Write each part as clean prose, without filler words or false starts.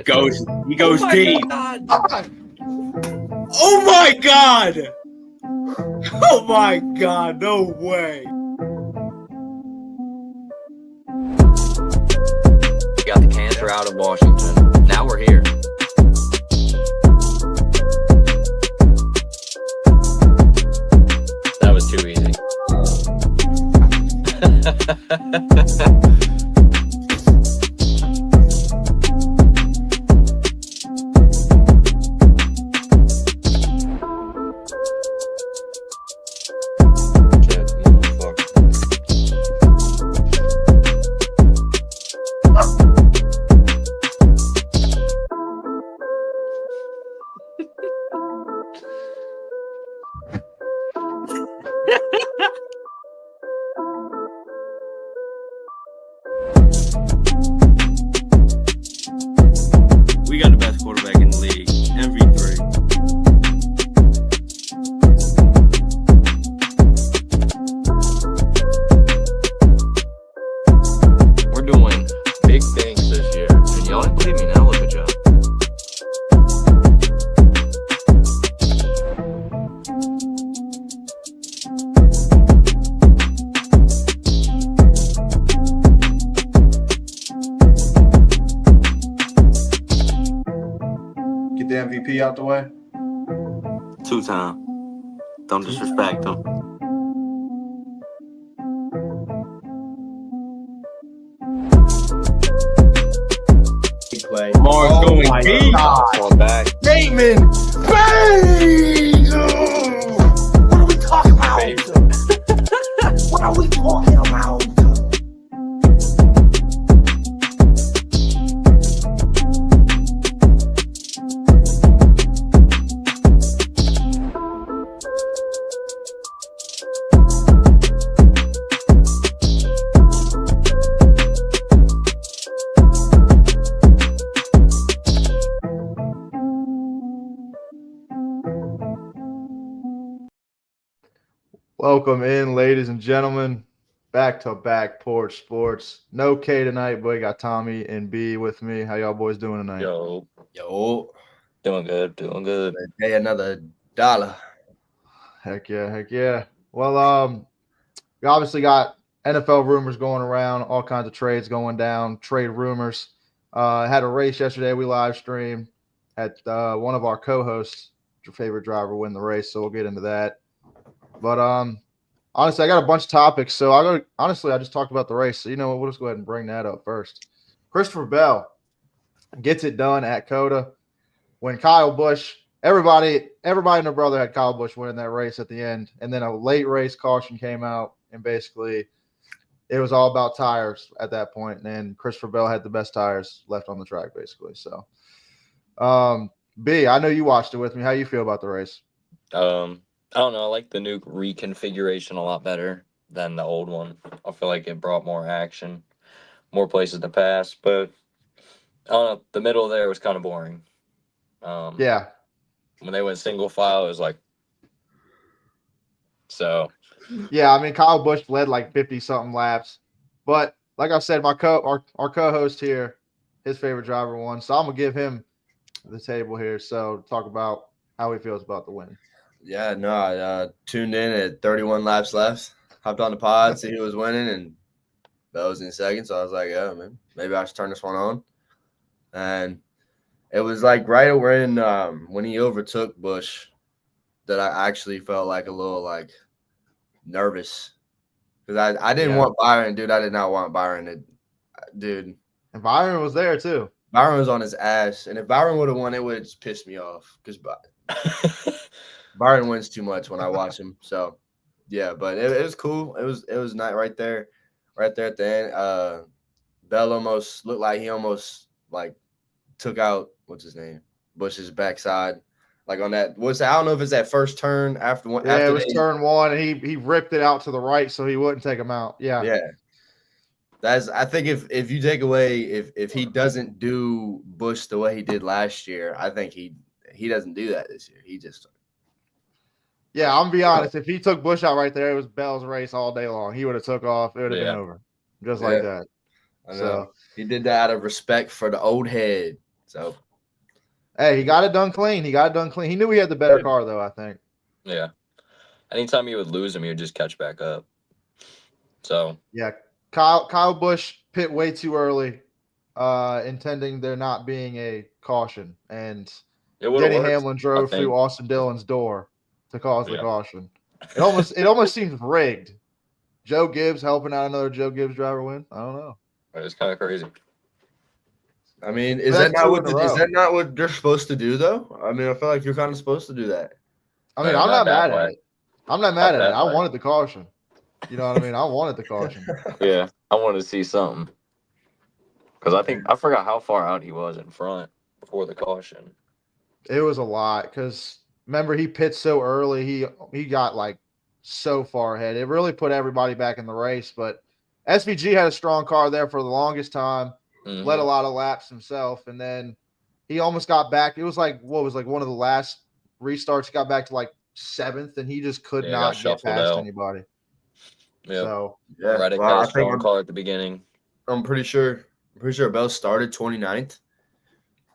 He goes deep. God. Oh my God! Oh my God! No way! We got the cancer out of Washington. Now we're here. That was too easy. We got the best quarterback in the league. MV3. We're doing big things this year. And y'all didn't believe me, now look at y'all. Get the MVP out the way. 2-time. Don't disrespect him. Play. Mark going deep. Going back. Bateman! Bang! What are we talking about? What are we talking about? Welcome in, ladies and gentlemen. Back to back Porch Sports. No K tonight, but we got Tommy and B with me. How y'all boys doing tonight? Yo. Doing good. Hey, another dollar. Heck yeah. Well, we obviously got NFL rumors going around, all kinds of trades going down, trade rumors. Had a race yesterday. We live streamed. Had one of our co-hosts, your favorite driver, win the race, so we'll get into that. But honestly, I got a bunch of topics, so I just talked about the race. So you know what? We'll just go ahead and bring that up first. Christopher Bell gets it done at COTA. When Kyle Busch, everybody and their brother had Kyle Busch winning that race at the end, and then a late race caution came out, and basically it was all about tires at that point. And Christopher Bell had the best tires left on the track, basically. So, B, I know you watched it with me. How you feel about the race? I don't know. I like the new reconfiguration a lot better than the old one. I feel like it brought more action, more places to pass. But I don't know. The middle there was kind of boring. Yeah. When they went single file, it was like so. Yeah, I mean Kyle Busch led like 50-something laps, but like I said, our co-host here, his favorite driver won, so I'm gonna give him the table here. So talk about how he feels about the win. Yeah, no, I tuned in at 31 laps left. Hopped on the pod, see who was winning, and Bell was in second. So I was like, oh, man, maybe I should turn this one on. And it was like right when he overtook Busch that I actually felt like a little like nervous. Because I didn't want Byron, dude. I did not want Byron. Dude. And Byron was there too. Byron was on his ass. And if Byron would have won, it would have just pissed me off. Because Byron wins too much when I watch him. So, yeah, but it was cool. It was nice right there at the end. Bell almost looked like he almost like took out what's his name, Bush's backside, like on that. I don't know if it's that first turn after one. Yeah, it was turn one, and he ripped it out to the right so he wouldn't take him out. Yeah. I think if you take away if he doesn't do Bush the way he did last year, I think he doesn't do that this year. He just. Yeah, I'm gonna be honest. If he took Bush out right there, it was Bell's race all day long. He would have took off. It would have been over, just like that. I know. So he did that out of respect for the old head. So Hey, he got it done clean. He got it done clean. He knew he had the better car, though, I think. Yeah. Anytime you would lose him, he would just catch back up. So Yeah, Kyle Busch pit way too early, intending there not being a caution, and it would have Denny worked. Hamlin drove through Austin Dillon's door to cause the Yeah. caution. It almost seems rigged. Joe Gibbs helping out another Joe Gibbs driver win. I don't know. It's kind of crazy. I mean, But that's two in a row. is that not what they're supposed to do though? I mean, I feel like you're kind of supposed to do that. I mean, No, I'm not not that mad at way. it. I'm not mad Not at it. that I way. wanted the caution. You know what I mean? I wanted the caution. Yeah, I wanted to see something because I forgot how far out he was in front before the caution. It was a lot because remember he pit so early. He got like so far ahead. It really put everybody back in the race. But SVG had a strong car there for the longest time. Led a lot of laps himself, and then he almost got back. It was like one of the last restarts. He got back to like 7th, and he just could not get past anybody. Yeah. So Yeah, Reddick well, had a strong car at the beginning. I'm pretty sure Bell started 29th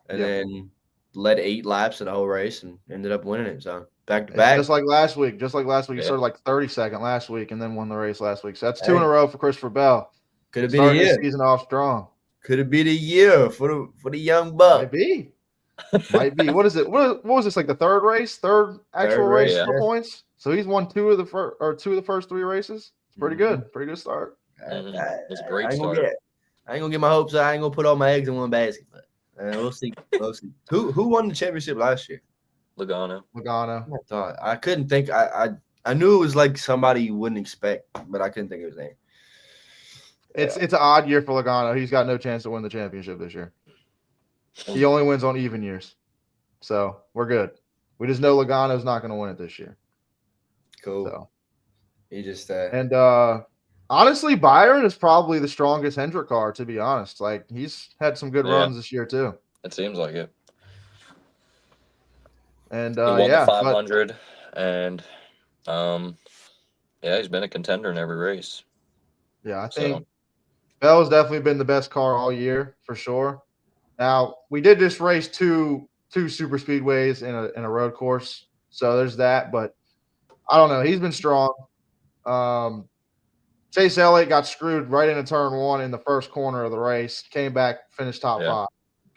and then led 8 laps of the whole race and ended up winning it. So back to back. Just like last week. He started like 32nd last week and then won the race last week. So that's 2 in a row for Christopher Bell. Could have been the year. Season off strong. Could have been a year for the young buck. Might be. What is it? What was this, like the third actual race for points? So he's won 2 of the first 3 races. It's pretty good. Pretty good start. It's a great start. I ain't gonna get my hopes up. I ain't gonna put all my eggs in one basket. But we'll see. We'll see. Who won the championship last year? Logano. I couldn't think. I knew it was like somebody you wouldn't expect, but I couldn't think of his name. It's an odd year for Logano. He's got no chance to win the championship this year. He only wins on even years. So we're good. We just know Logano's not going to win it this year. Cool. So. He just honestly, Byron is probably the strongest Hendrick car, to be honest. Like, he's had some good runs this year too. It seems like it. And he won the 500, and he's been a contender in every race. Yeah, I think Bell's definitely been the best car all year for sure. Now, we did just race two super speedways in a road course, so there's that. But I don't know. He's been strong. Chase Elliott got screwed right into turn 1 in the first corner of the race. Came back, finished top 5.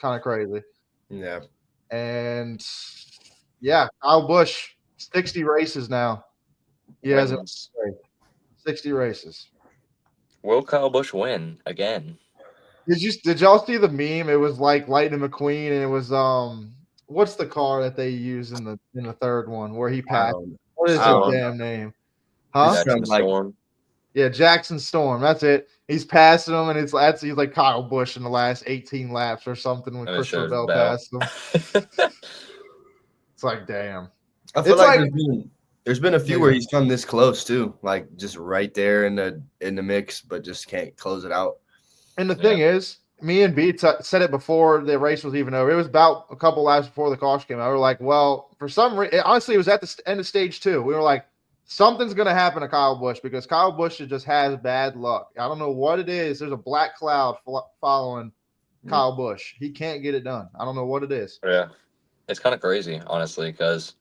Kind of crazy. Yeah. And Kyle Busch, 60 races now. He has 60 races. Will Kyle Busch win again? Did y'all see the meme? It was like Lightning McQueen, and it was what's the car that they use in the third one where he passed? What is his damn name? Huh? Jackson Storm. Yeah, Jackson Storm. That's it. He's passing him, and he's like Kyle Busch in the last 18 laps or something when Christopher Bell passed him. It's like, damn. I feel like there's been a few where he's come this close too, like just right there in the mix, but just can't close it out. And the thing is, me and B said it before the race was even over. It was about a couple laps before the caution came out. We were like, well, for some reason, honestly, it was at the end of stage 2. We were like, something's going to happen to Kyle Busch because Kyle Busch just has bad luck. I don't know what it is. There's a black cloud following Kyle Busch. He can't get it done. I don't know what it is. Yeah. It's kind of crazy, honestly, because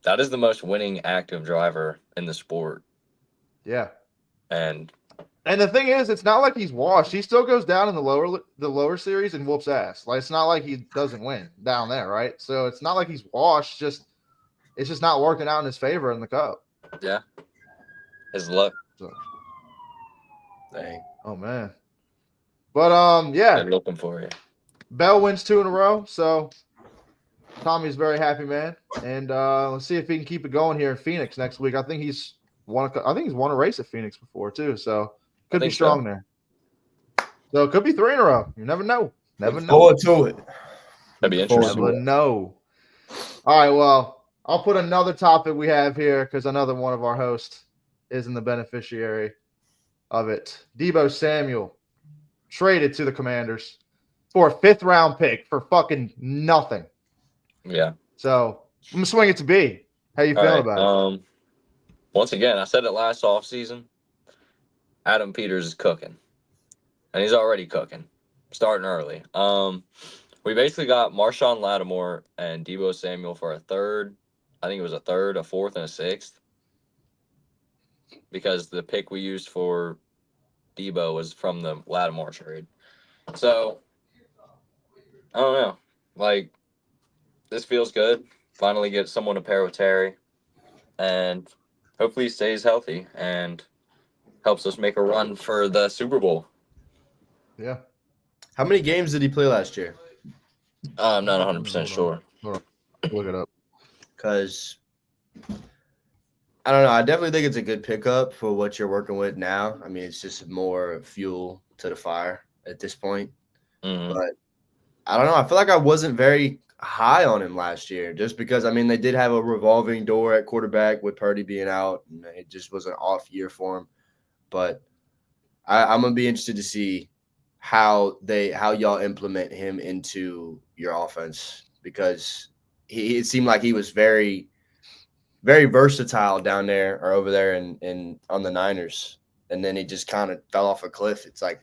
that is the most winning active driver in the sport. Yeah. And the thing is, it's not like he's washed. He still goes down in the lower series and whoops ass. Like, it's not like he doesn't win down there, right? So it's not like he's washed. It's just not working out in his favor in the Cup. Yeah. His luck. So. Dang. Oh man. But Been looking for you. Bell wins 2 in a row, so Tommy's very happy, man. And let's see if he can keep it going here in Phoenix next week. I think he's won a race at Phoenix before too, so could be strong there. So it could be 3 in a row. You never know. Never know. Forward to it. That'd be interesting. Never know. All right, well, I'll put another topic we have here because another one of our hosts isn't the beneficiary of it. Deebo Samuel traded to the Commanders for a 5th round pick for fucking nothing. Yeah. So I'm gonna swing it to B. How you feeling about it? Once again, I said it last offseason. Adam Peters is cooking. And he's already cooking. Starting early. We basically got Marshawn Lattimore and Deebo Samuel for a third. I think it was a third, a fourth, and a sixth. Because the pick we used for Deebo was from the Lattimore trade. So, I don't know. Like, this feels good. Finally get someone to pair with Terry. And hopefully he stays healthy and helps us make a run for the Super Bowl. Yeah. How many games did he play last year? I'm not 100% sure. Hold on. Look it up. Because I don't know. I definitely think it's a good pickup for what you're working with now. I mean, it's just more fuel to the fire at this point. Mhm. But I don't know. I feel like I wasn't very high on him last year just because, I mean, they did have a revolving door at quarterback with Purdy being out, and it just was an off year for him. But I'm going to be interested to see how y'all implement him into your offense because it seemed like he was very, very versatile down there or over there in on the Niners. And then he just kind of fell off a cliff. It's like,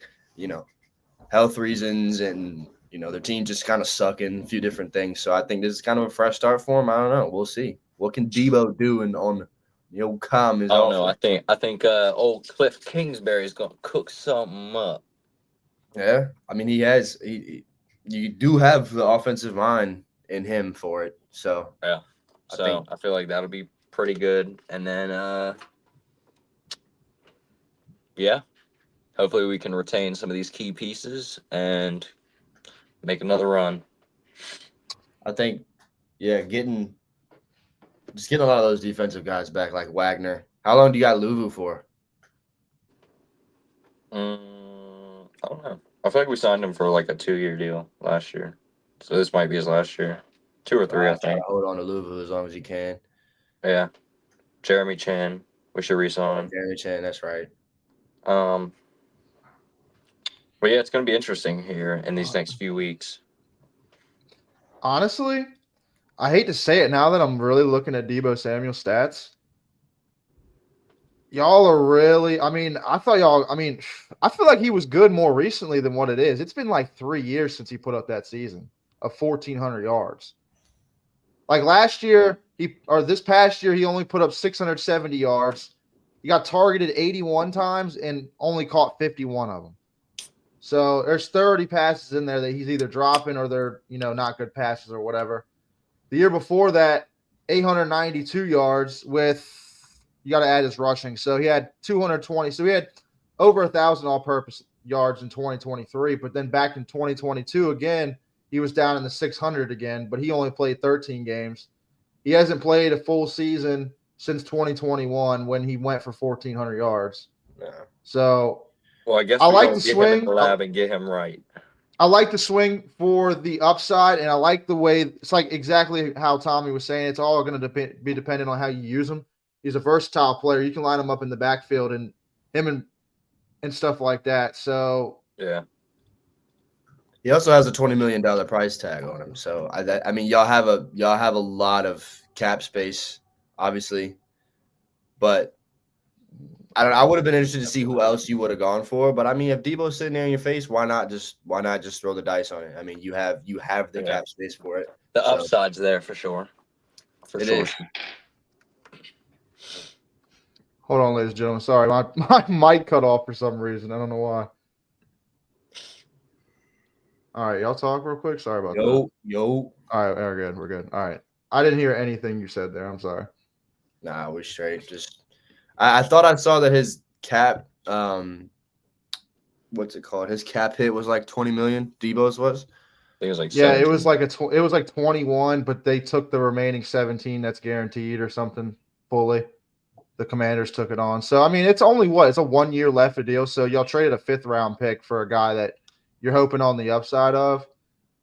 health reasons and, their team just kind of sucking a few different things. So I think this is kind of a fresh start for him. I don't know. We'll see. What can Debo do calm his I don't know. offense? I think old Cliff Kingsbury is going to cook something up. Yeah. I mean, you do have the offensive mind in him for it. So Yeah. So I feel like that'll be pretty good. And then, yeah, hopefully we can retain some of these key pieces and make another run. I think, yeah, getting a lot of those defensive guys back, like Wagner. How long do you got Luvu for? I don't know. I feel like we signed him for like a 2-year deal last year. So this might be his last year. 2 or 3, I Try to think. hold on to Luvu as long as you can. Yeah. Jeremy Chan. We should re-sign him. Jeremy Chan, that's right. But yeah, it's going to be interesting here in these next few weeks. Honestly, I hate to say it now that I'm really looking at Deebo Samuel stats. Y'all are really, I feel like he was good more recently than what it is. It's been like 3 years since he put up that season of 1,400 yards. Like last year, this past year, he only put up 670 yards. He got targeted 81 times and only caught 51 of them. So there's 30 passes in there that he's either dropping or they're, not good passes or whatever. The year before that, 892 yards with, you got to add his rushing. So he had 220. So he had over 1,000 all-purpose yards in 2023. But then back in 2022, again, he was down in the 600 again, but he only played 13 games. He hasn't played a full season since 2021 when he went for 1,400 yards. Yeah. So well, I guess I we like gotta the get him in swing. the lab and get him right. I like the swing for the upside, and I like the way it's like exactly how Tommy was saying. It's all going to be dependent on how you use him. He's a versatile player. You can line him up in the backfield and him and stuff like that. So Yeah. He also has a $20 million price tag on him. So I mean, y'all have a lot of cap space, obviously, but I don't know. I would have been interested to see who else you would have gone for. But I mean, if Debo's sitting there in your face, why not just throw the dice on it? I mean, you have the cap space for it. The upside's there for sure. For it sure. is. Hold on, ladies and gentlemen. Sorry, my mic cut off for some reason. I don't know why. All right, y'all talk real quick. Sorry about that. Yo. All right, we're good. All right. I didn't hear anything you said there. I'm sorry. Nah, we're straight. Just I thought I saw that his cap what's it called? His cap hit was like 20 million. Debo's was. I think it was like 17. Yeah, it was like 21, but they took the remaining 17 that's guaranteed or something fully. The Commanders took it on. So I mean, it's only it's a 1 year left of deal. So y'all traded a 5th round pick for a guy that you're hoping on the upside of.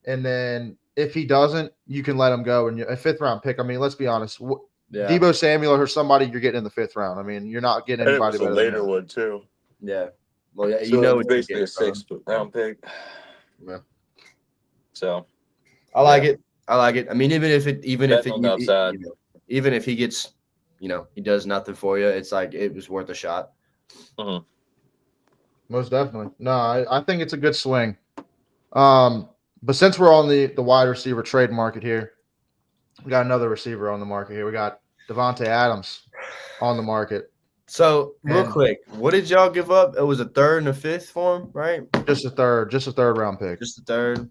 And then if he doesn't, you can let him go. And a 5th round pick, I mean, let's be honest. Yeah. Debo Samuel or somebody you're getting in the 5th round. I mean, you're not getting anybody better than him. one too. Yeah. Well, yeah, So what basically you a 6th round pick. Yeah. So I like it. I mean, even if he gets, he does nothing for you, it's like it was worth a shot. Most definitely. No, I think it's a good swing. But since we're on the wide receiver trade market here, we got another receiver on the market here. We got Devontae Adams on the market. So real And- quick, what did y'all give up? It was a third and a fifth for him, right? Just a third round pick. Just a third.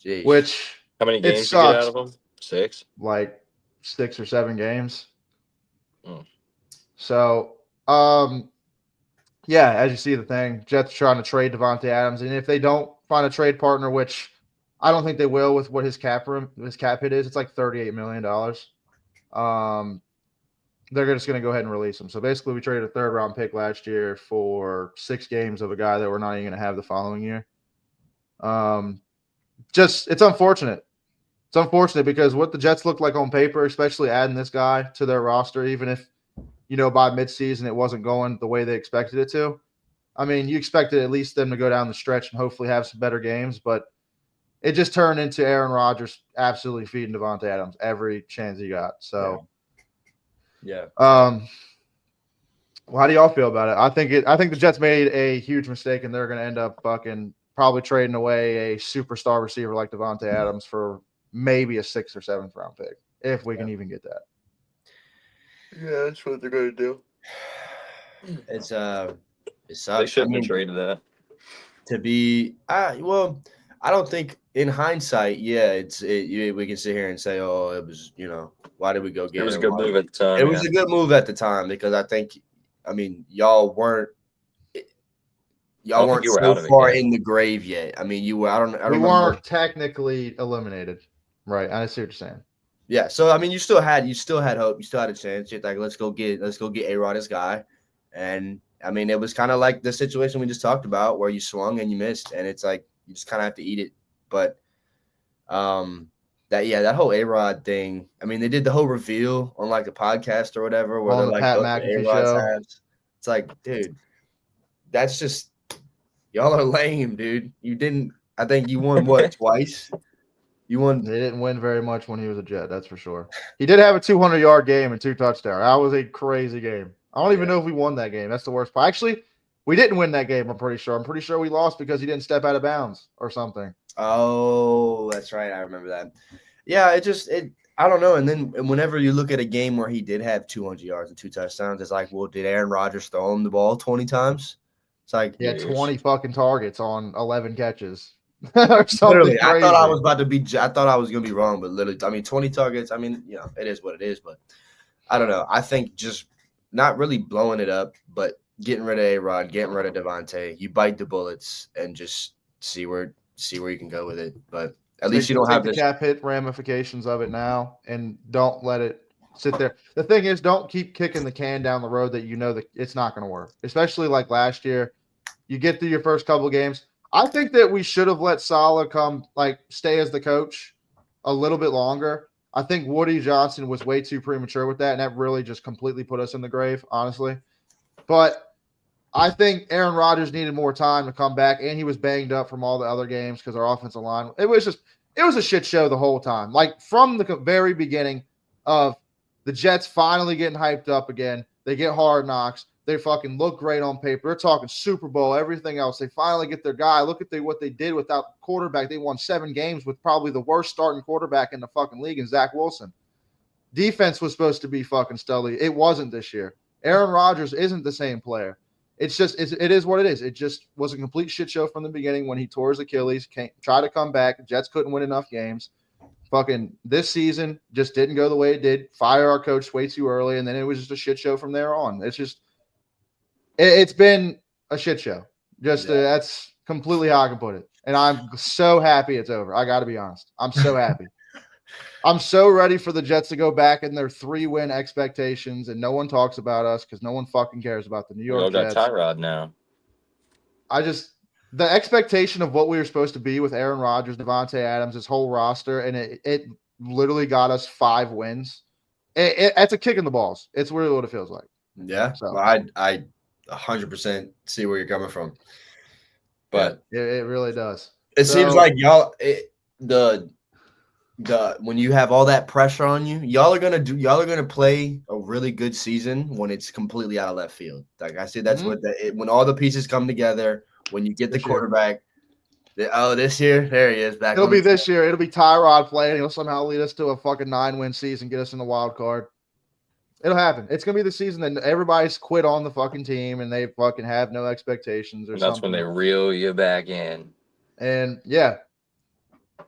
Jeez. Which How many it games you get out sucks. of him? 6? Like 6 or 7 games. Mm. So, yeah, as you see the thing, Jets trying to trade Devontae Adams, and if they don't find a trade partner, which I don't think they will with what his cap hit is, it's like $38 million. They're just going to go ahead and release him. So basically, we traded a third round pick last year for 6 games of a guy that we're not even going to have the following year. It's unfortunate. It's unfortunate because what the Jets look like on paper, especially adding this guy to their roster, even if, by midseason it wasn't going the way they expected it to. I mean, you expected at least them to go down the stretch and hopefully have some better games, but it just turned into Aaron Rodgers absolutely feeding Devontae Adams every chance he got. So, yeah. Well, how do y'all feel about it? I think the Jets made a huge mistake, and they're going to end up probably trading away a superstar receiver like Devontae Adams for maybe a 6th or 7th round pick, if we can even get that. Yeah, that's what they're going to do. It sucks. They shouldn't have traded that. To be, I don't think in hindsight, we can sit here and say, oh, it was, why did we go get It was a him? good move at the time. It was a good move at the time because y'all weren't so far in the grave yet. I mean, you were. I don't We remember. weren't technically eliminated, right? I see what you're saying. Yeah, so I mean, you still had hope. You still had a chance. You're like, let's go get A-Rod, this guy, and I mean, it was kind of like the situation we just talked about where you swung and you missed, and it's like you just kind of have to eat it. But that whole A-Rod thing. I mean, they did the whole reveal on like the podcast or whatever, where On they're the like Pat the McAfee A-Rod's show. abs. It's like, dude, that's just y'all are lame, dude. You didn't. I think you won what twice. You won. They didn't win very much when he was a Jet, that's for sure. He did have a 200-yard game and 2 touchdowns. That was a crazy game. I don't even know if we won that game. That's the worst part. Actually, we didn't win that game, I'm pretty sure. I'm pretty sure we lost because he didn't step out of bounds or something. Oh, that's right. I remember that. Yeah, I don't know. And then whenever you look at a game where he did have 200 yards and 2 touchdowns, it's like, well, did Aaron Rodgers throw him the ball 20 times? It's like he had 20 fucking targets on 11 catches. Or something literally, crazy. I thought I was going to be wrong, but literally, I mean, 20 targets. I mean, it is what it is, but I don't know. I think just not really blowing it up, but getting rid of A-Rod, getting rid of Devontae, you bite the bullets and just see where you can go with it. But at least you don't have the cap hit ramifications of it now and don't let it sit there. The thing is, don't keep kicking the can down the road that that it's not going to work, especially like last year. You get through your first couple of games. I think that we should have let Saleh stay as the coach a little bit longer. I think Woody Johnson was way too premature with that, and that really just completely put us in the grave, honestly. But I think Aaron Rodgers needed more time to come back, and he was banged up from all the other games because our offensive line – it was a shit show the whole time. Like, from the very beginning of the Jets finally getting hyped up again, they get Hard Knocks. They fucking look great on paper. They're talking Super Bowl, everything else. They finally get their guy. Look at what they did without quarterback. They won 7 games with probably the worst starting quarterback in the fucking league in Zach Wilson. Defense was supposed to be fucking stellar. It wasn't this year. Aaron Rodgers isn't the same player. It is what it is. It just was a complete shit show from the beginning when he tore his Achilles, tried to come back. Jets couldn't win enough games. Fucking this season just didn't go the way it did. Fire our coach way too early, and then it was just a shit show from there on. It's been a shit show. That's completely how I can put it. And I'm so happy it's over. I got to be honest. I'm so happy. I'm so ready for the Jets to go back in their 3-win expectations, and no one talks about us because no one fucking cares about the New York Jets. We all got Tyrod now. The expectation of what we were supposed to be with Aaron Rodgers, Devontae Adams, this whole roster, and it literally got us 5 wins. It's a kick in the balls. It's really what it feels like. Yeah, so, well, I 100% see where you're coming from, but it really does. It seems like y'all when you have all that pressure on you, y'all are gonna play a really good season when it's completely out of left field. Like I said, that's when all the pieces come together. When you get the quarterback, This year? There he is. Back. It'll on be the this year. It'll be Tyrod playing. He'll somehow lead us to a fucking 9-win season, get us in the wild card. It'll happen. It's gonna be the season that everybody's quit on the fucking team and they fucking have no expectations or And that's something. when they reel you back in. And yeah.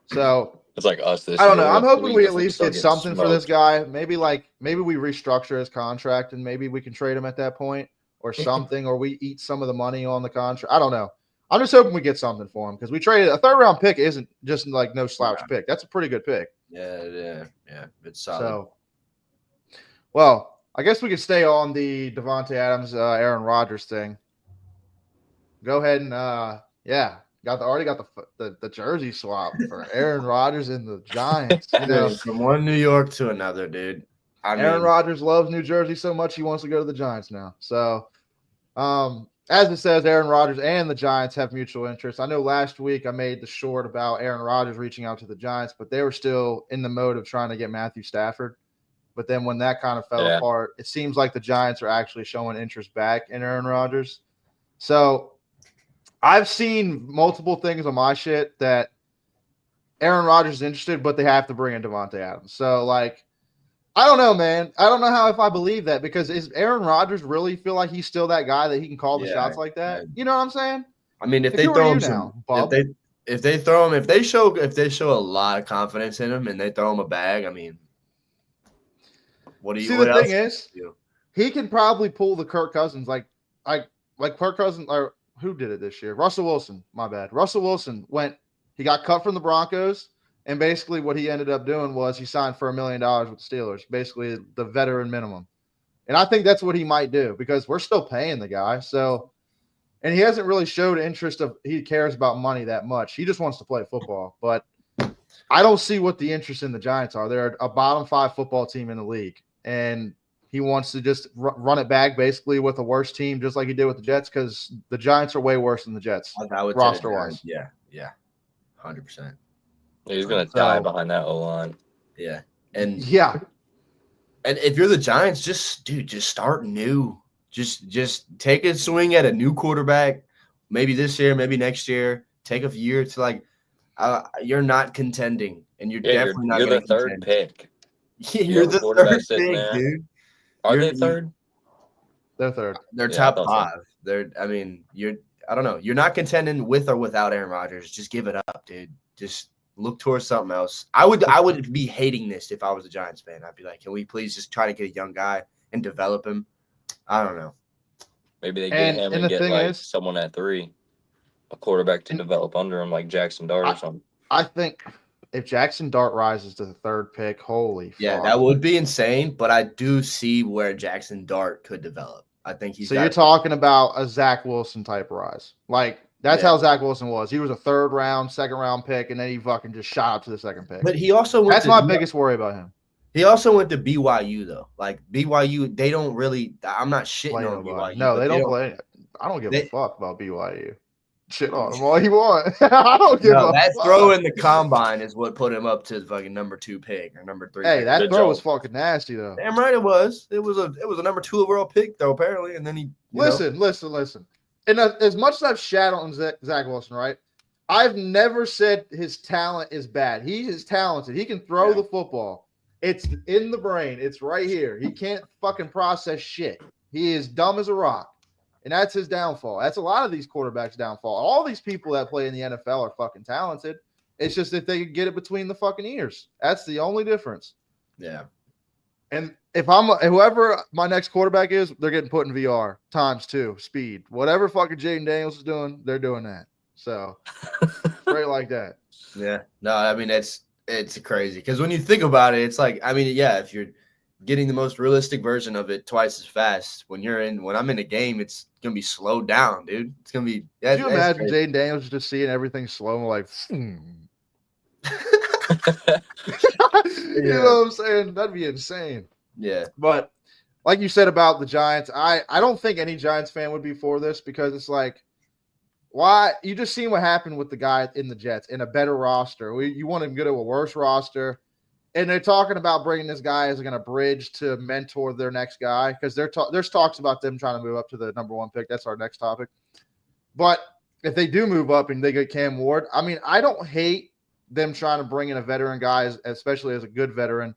So It's like us this I don't year. know. I'm hoping we at We'll least start get getting something for this smoked. guy. Maybe we restructure his contract and maybe we can trade him at that point or something, or we eat some of the money on the contract. I don't know. I'm just hoping we get something for him because we traded a 3rd-round pick. Isn't just like no slouch pick. That's a pretty good pick. Yeah. It's solid. So, well, I guess we could stay on the Devontae Adams, Aaron Rodgers thing. Go ahead and already got the jersey swap for Aaron Rodgers and the Giants. You know, from one New York to another, dude. Aaron Rodgers loves New Jersey so much he wants to go to the Giants now. So, as it says, Aaron Rodgers and the Giants have mutual interest. I know last week I made the short about Aaron Rodgers reaching out to the Giants, but they were still in the mode of trying to get Matthew Stafford. But then when that kind of fell apart, it seems like the Giants are actually showing interest back in Aaron Rodgers. So I've seen multiple things on my shit that Aaron Rodgers is interested, but they have to bring in Devontae Adams. So, like, I don't know, man. I don't know how if I believe that because is Aaron Rodgers really feel like he's still that guy that he can call the shots like that? You know what I'm saying? I mean, if they throw him if they show a lot of confidence in him and they throw him a bag, I mean, what do you see? The thing is, he can probably pull the Kirk Cousins like Kirk Cousins or who did it this year? Russell Wilson. My bad. Russell Wilson he got cut from the Broncos. And basically what he ended up doing was he signed for $1 million with the Steelers, basically the veteran minimum. And I think that's what he might do because we're still paying the guy. So, and he hasn't really showed interest he cares about money that much. He just wants to play football. But I don't see what the interest in the Giants are. They're a bottom 5 football team in the league. And he wants to just run it back basically with a worse team just like he did with the Jets because the Giants are way worse than the Jets roster-wise. Yeah, 100%. He's going to die behind that O-line. Yeah. And and if you're the Giants, just start new. Just take a swing at a new quarterback. Maybe this year, maybe next year. Take a year to you're not contending, and you're definitely not. You're the 3rd pick. Yeah, you're the 3rd pick, dude. Are they 3rd? They're 3rd. They're top 5. I don't know. You're not contending with or without Aaron Rodgers. Just give it up, dude. Just look towards something else. I would be hating this if I was a Giants fan. I'd be like, can we please just try to get a young guy and develop him? I don't know. Maybe they get him and get someone at 3, a quarterback to develop under him like Jackson Dart or something. I think if Jackson Dart rises to the 3rd pick, holy fuck. That would be insane, but I do see where Jackson Dart could develop. I think he's you're talking about a Zach Wilson type rise. Like that's how Zach Wilson was. He was a 3rd round, 2nd round pick, and then he fucking just shot up to the 2nd pick. But he also that's my biggest worry about him. He also went to BYU though. Like BYU, they don't really. I'm not shitting on BYU. No, they don't play. I don't give a fuck about BYU. Shit on him all he want. I don't give a fuck. That throw in the combine is what put him up to the fucking number 2 pick or number 3. Hey, that throw was fucking nasty though. Damn right it was. It was a number 2 overall pick though apparently, and then he listen. And as much as I've shat on Zach Wilson, right? I've never said his talent is bad. He is talented. He can throw the football. It's in the brain. It's right here. He can't fucking process shit. He is dumb as a rock. And that's his downfall. That's a lot of these quarterbacks' downfall. All these people that play in the NFL are fucking talented. It's just that they can get it between the fucking ears. That's the only difference. Yeah. And if whoever my next quarterback is, they're getting put in VR ×2 speed. Whatever fucking Jaden Daniels is doing, they're doing that. So straight like that. Yeah. No, I mean it's crazy because when you think about it, it's like if you're getting the most realistic version of it twice as fast, when I'm in a game, it's gonna be slowed down, dude. It's gonna be. Could you imagine Jaden Daniels just seeing everything slow, like? You know what I'm saying? That'd be insane. Yeah. But like you said about the Giants, I don't think any Giants fan would be for this because it's like, why? You just seen what happened with the guy in the Jets in a better roster. You want him to go to a worse roster. And they're talking about bringing this guy as going to bridge to mentor their next guy because there's talks about them trying to move up to the number 1 pick. That's our next topic. But if they do move up and they get Cam Ward, I mean, I don't hate them trying to bring in a veteran guy, especially as a good veteran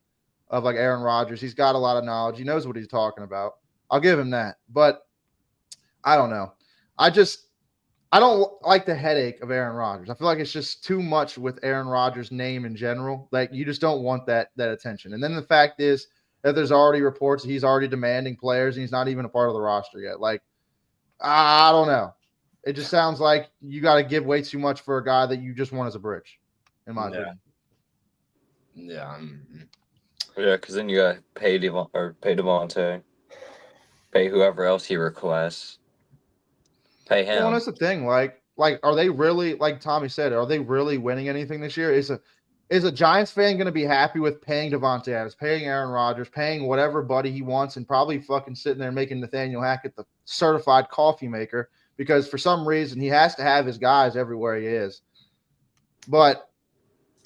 of like Aaron Rodgers. He's got a lot of knowledge. He knows what he's talking about. I'll give him that. But I don't know. I don't like the headache of Aaron Rodgers. I feel like it's just too much with Aaron Rodgers' name in general. Like, you just don't want that attention. And then the fact is that there's already reports that he's already demanding players and he's not even a part of the roster yet. Like, I don't know. It just sounds like you got to give way too much for a guy that you just want as a bridge, in my opinion. Yeah. Yeah, because then you got to pay Devontae, pay whoever else he requests, pay him. Well, that's the thing. Like, are they really, like Tommy said, are they really winning anything this year? Is a Giants fan going to be happy with paying Devontae Adams, paying Aaron Rodgers, paying whatever buddy he wants, and probably fucking sitting there making Nathaniel Hackett the certified coffee maker because for some reason he has to have his guys everywhere he is. But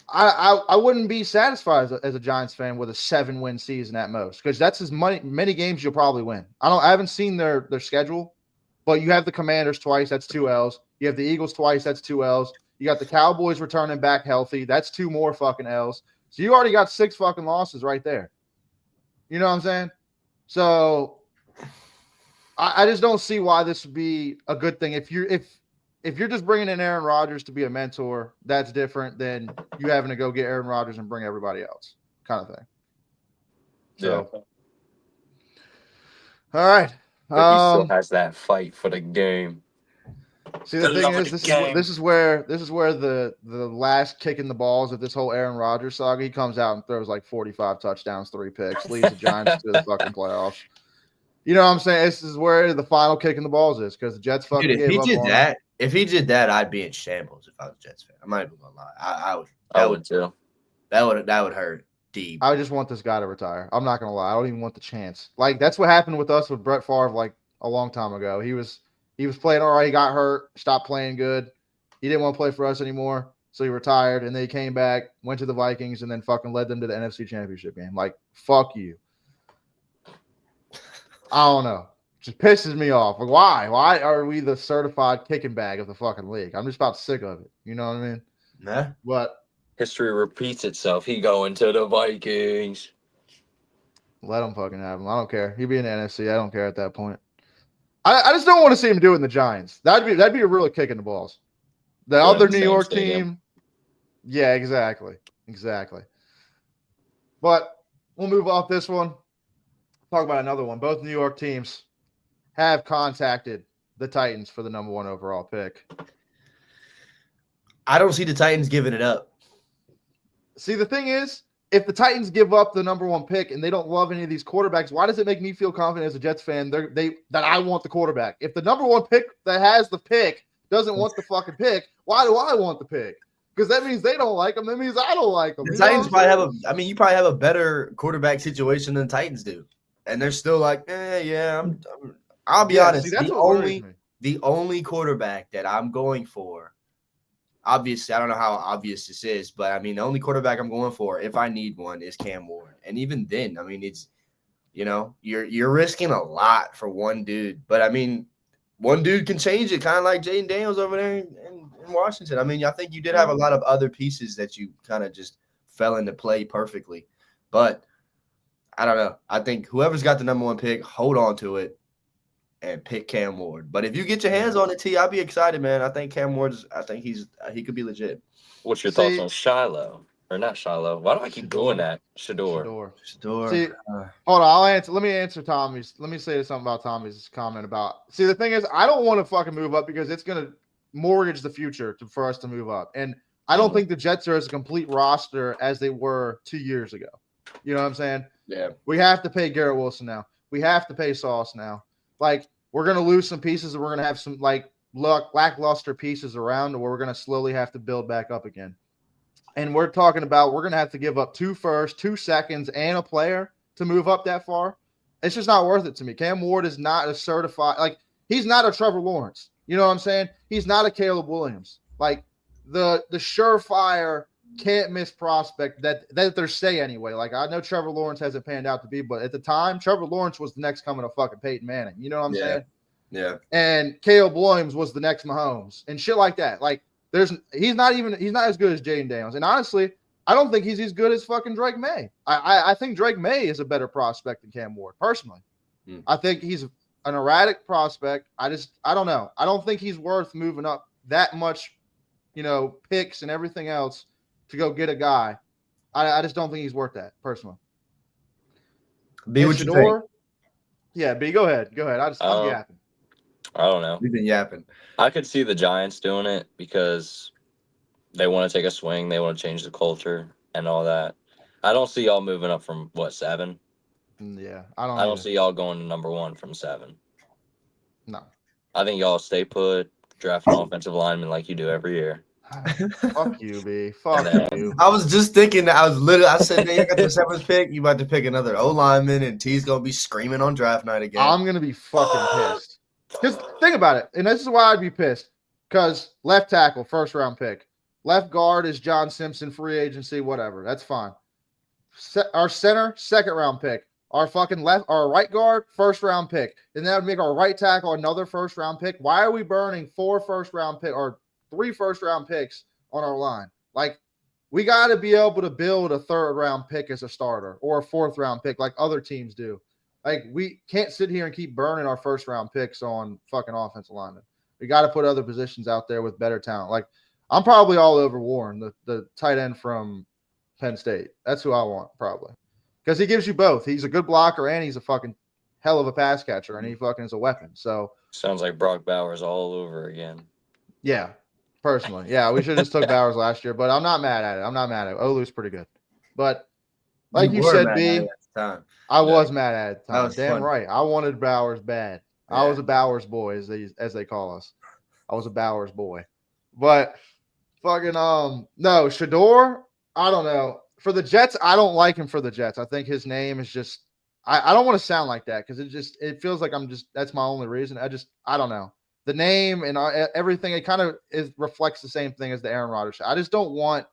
I wouldn't be satisfied as a Giants fan with a 7-win season at most, because that's as many games you'll probably win. I haven't seen their schedule, but you have the Commanders twice, that's 2 L's. You have the Eagles twice, that's 2 L's. You got the Cowboys returning back healthy, that's 2 more fucking L's. So you already got 6 fucking losses right there. You know what I'm saying? So I just don't see why this would be a good thing. If you're just bringing in Aaron Rodgers to be a mentor, that's different than you having to go get Aaron Rodgers and bring everybody else, kind of thing. So, Yeah. all right. But he still has that fight for the game. See, the thing is, this is where the last kick in the balls of this whole Aaron Rodgers saga. He comes out and throws like 45 touchdowns, 3 picks, leads the Giants to the fucking playoffs. You know what I'm saying? This is where the final kick in the balls is, because the Jets fucking Dude, gave up on him. If he did that, I'd be in shambles if I was a Jets fan. I'm not even gonna lie. I would too. That would hurt deep. I just want this guy to retire. I'm not gonna lie. I don't even want the chance. Like, that's what happened with us with Brett Favre like a long time ago. He was playing all right. He got hurt, stopped playing good. He didn't want to play for us anymore, so he retired. And then he came back, went to the Vikings, and then fucking led them to the NFC Championship game. Like, fuck you. I don't know. Just pisses me off. Like, why? Why are we the certified kicking bag of the fucking league? I'm just about sick of it. You know what I mean? Nah. But history repeats itself. He going to the Vikings. let him fucking have him. I don't care. He'd be in the NFC. I don't care at that point. I just don't want to see him do it in the Giants. That'd be a real kick in the balls. The other New York team. Yeah, exactly. But we'll move off this one. Talk about another one. Both New York teams have contacted the Titans for the number 1 overall pick. I don't see the Titans giving it up. See, the thing is, if the Titans give up the number 1 pick and they don't love any of these quarterbacks, why does it make me feel confident as a Jets fan that I want the quarterback? If the number 1 pick that has the pick doesn't want the fucking pick, why do I want the pick? Because that means they don't like him. That means I don't like them. The Titans probably you probably have a better quarterback situation than the Titans do. And they're still like, I'll be honest. See, the only quarterback that I'm going for, obviously, I don't know how obvious this is, but I mean, the only quarterback I'm going for, if I need one, is Cam Ward. And even then, I mean, it's, you're risking a lot for one dude. But I mean, one dude can change it, kind of like Jaden Daniels over there in Washington. I mean, I think you did have a lot of other pieces that you kind of just fell into play perfectly. But I don't know. I think whoever's got the number 1 pick, hold on to it and pick Cam Ward. But if you get your hands on it, T, I'll be excited, man. I think Cam Ward he could be legit. What's your thoughts on Shiloh? Or not Shiloh? Why do I keep doing that? Shador. See, hold on. Let me answer Tommy's. Let me say something about Tommy's comment about. See, the thing is, I don't want to fucking move up because it's going to mortgage the future for us to move up. And I don't think the Jets are as a complete roster as they were 2 years ago. You know what I'm saying? Yeah. We have to pay Garrett Wilson now. We have to pay Sauce now. Like, we're going to lose some pieces and we're going to have some, like, lackluster pieces around where we're going to slowly have to build back up again. And we're talking about we're going to have to give up 2 firsts, 2 seconds, and a player to move up that far. It's just not worth it to me. Cam Ward is not a certified – like, he's not a Trevor Lawrence. You know what I'm saying? He's not a Caleb Williams. Like, the surefire – can't miss prospect that they're say anyway. Like, I know Trevor Lawrence hasn't panned out to be, but at the time, Trevor Lawrence was the next coming of fucking Peyton Manning. You know what I'm saying? Yeah. And Caleb Williams was the next Mahomes and shit like that. Like he's not as good as Jaden Daniels. And honestly, I don't think he's as good as fucking Drake May. I think Drake May is a better prospect than Cam Ward, personally. I think he's an erratic prospect. I don't know. I don't think he's worth moving up that much, picks and everything else to go get a guy. I just don't think he's worth that, personally. B, what you think? Yeah, B, go ahead. I'm yapping. I don't know. You've been yapping. I could see the Giants doing it because they want to take a swing. They want to change the culture and all that. I don't see y'all moving up from, 7? Yeah, I don't see y'all going to number 1 from 7. No. I think y'all stay put, draft an offensive lineman like you do every year. Fuck you, B. Fuck you. I was just thinking that I said, man, you got the 7th pick. You about to pick another O lineman, and T's going to be screaming on draft night again. I'm going to be fucking pissed. Because think about it, and this is why I'd be pissed. Because left tackle, first round pick. Left guard is John Simpson, free agency, whatever. That's fine. Our center, second round pick. Our right guard, first round pick. And that would make our right tackle another first round pick. Why are we burning 4 first round pick or 3 first round picks on our line? Like, we got to be able to build a 3rd round pick as a starter or a 4th round pick like other teams do. Like, we can't sit here and keep burning our first round picks on fucking offensive linemen. We got to put other positions out there with better talent. Like, I'm probably all over Warren, the tight end from Penn State. That's who I want, probably. Because he gives you both. He's a good blocker and he's a fucking hell of a pass catcher, and he fucking is a weapon. So sounds like Brock Bowers all over again. Yeah, personally. Yeah, we should have just took Bowers last year, but I'm not mad at it. Olu's pretty good. But like you said, B, I was mad at it. Damn right. I wanted Bowers bad. Yeah. I was a Bowers boy, as they call us. I was a Bowers boy. But fucking no, Shador, I don't know. For the Jets, I don't like him for the Jets. I think his name is just I don't want to sound like that because it feels like that's my only reason. I don't know. The name and everything, it kind of reflects the same thing as the Aaron Rodgers. I just don't want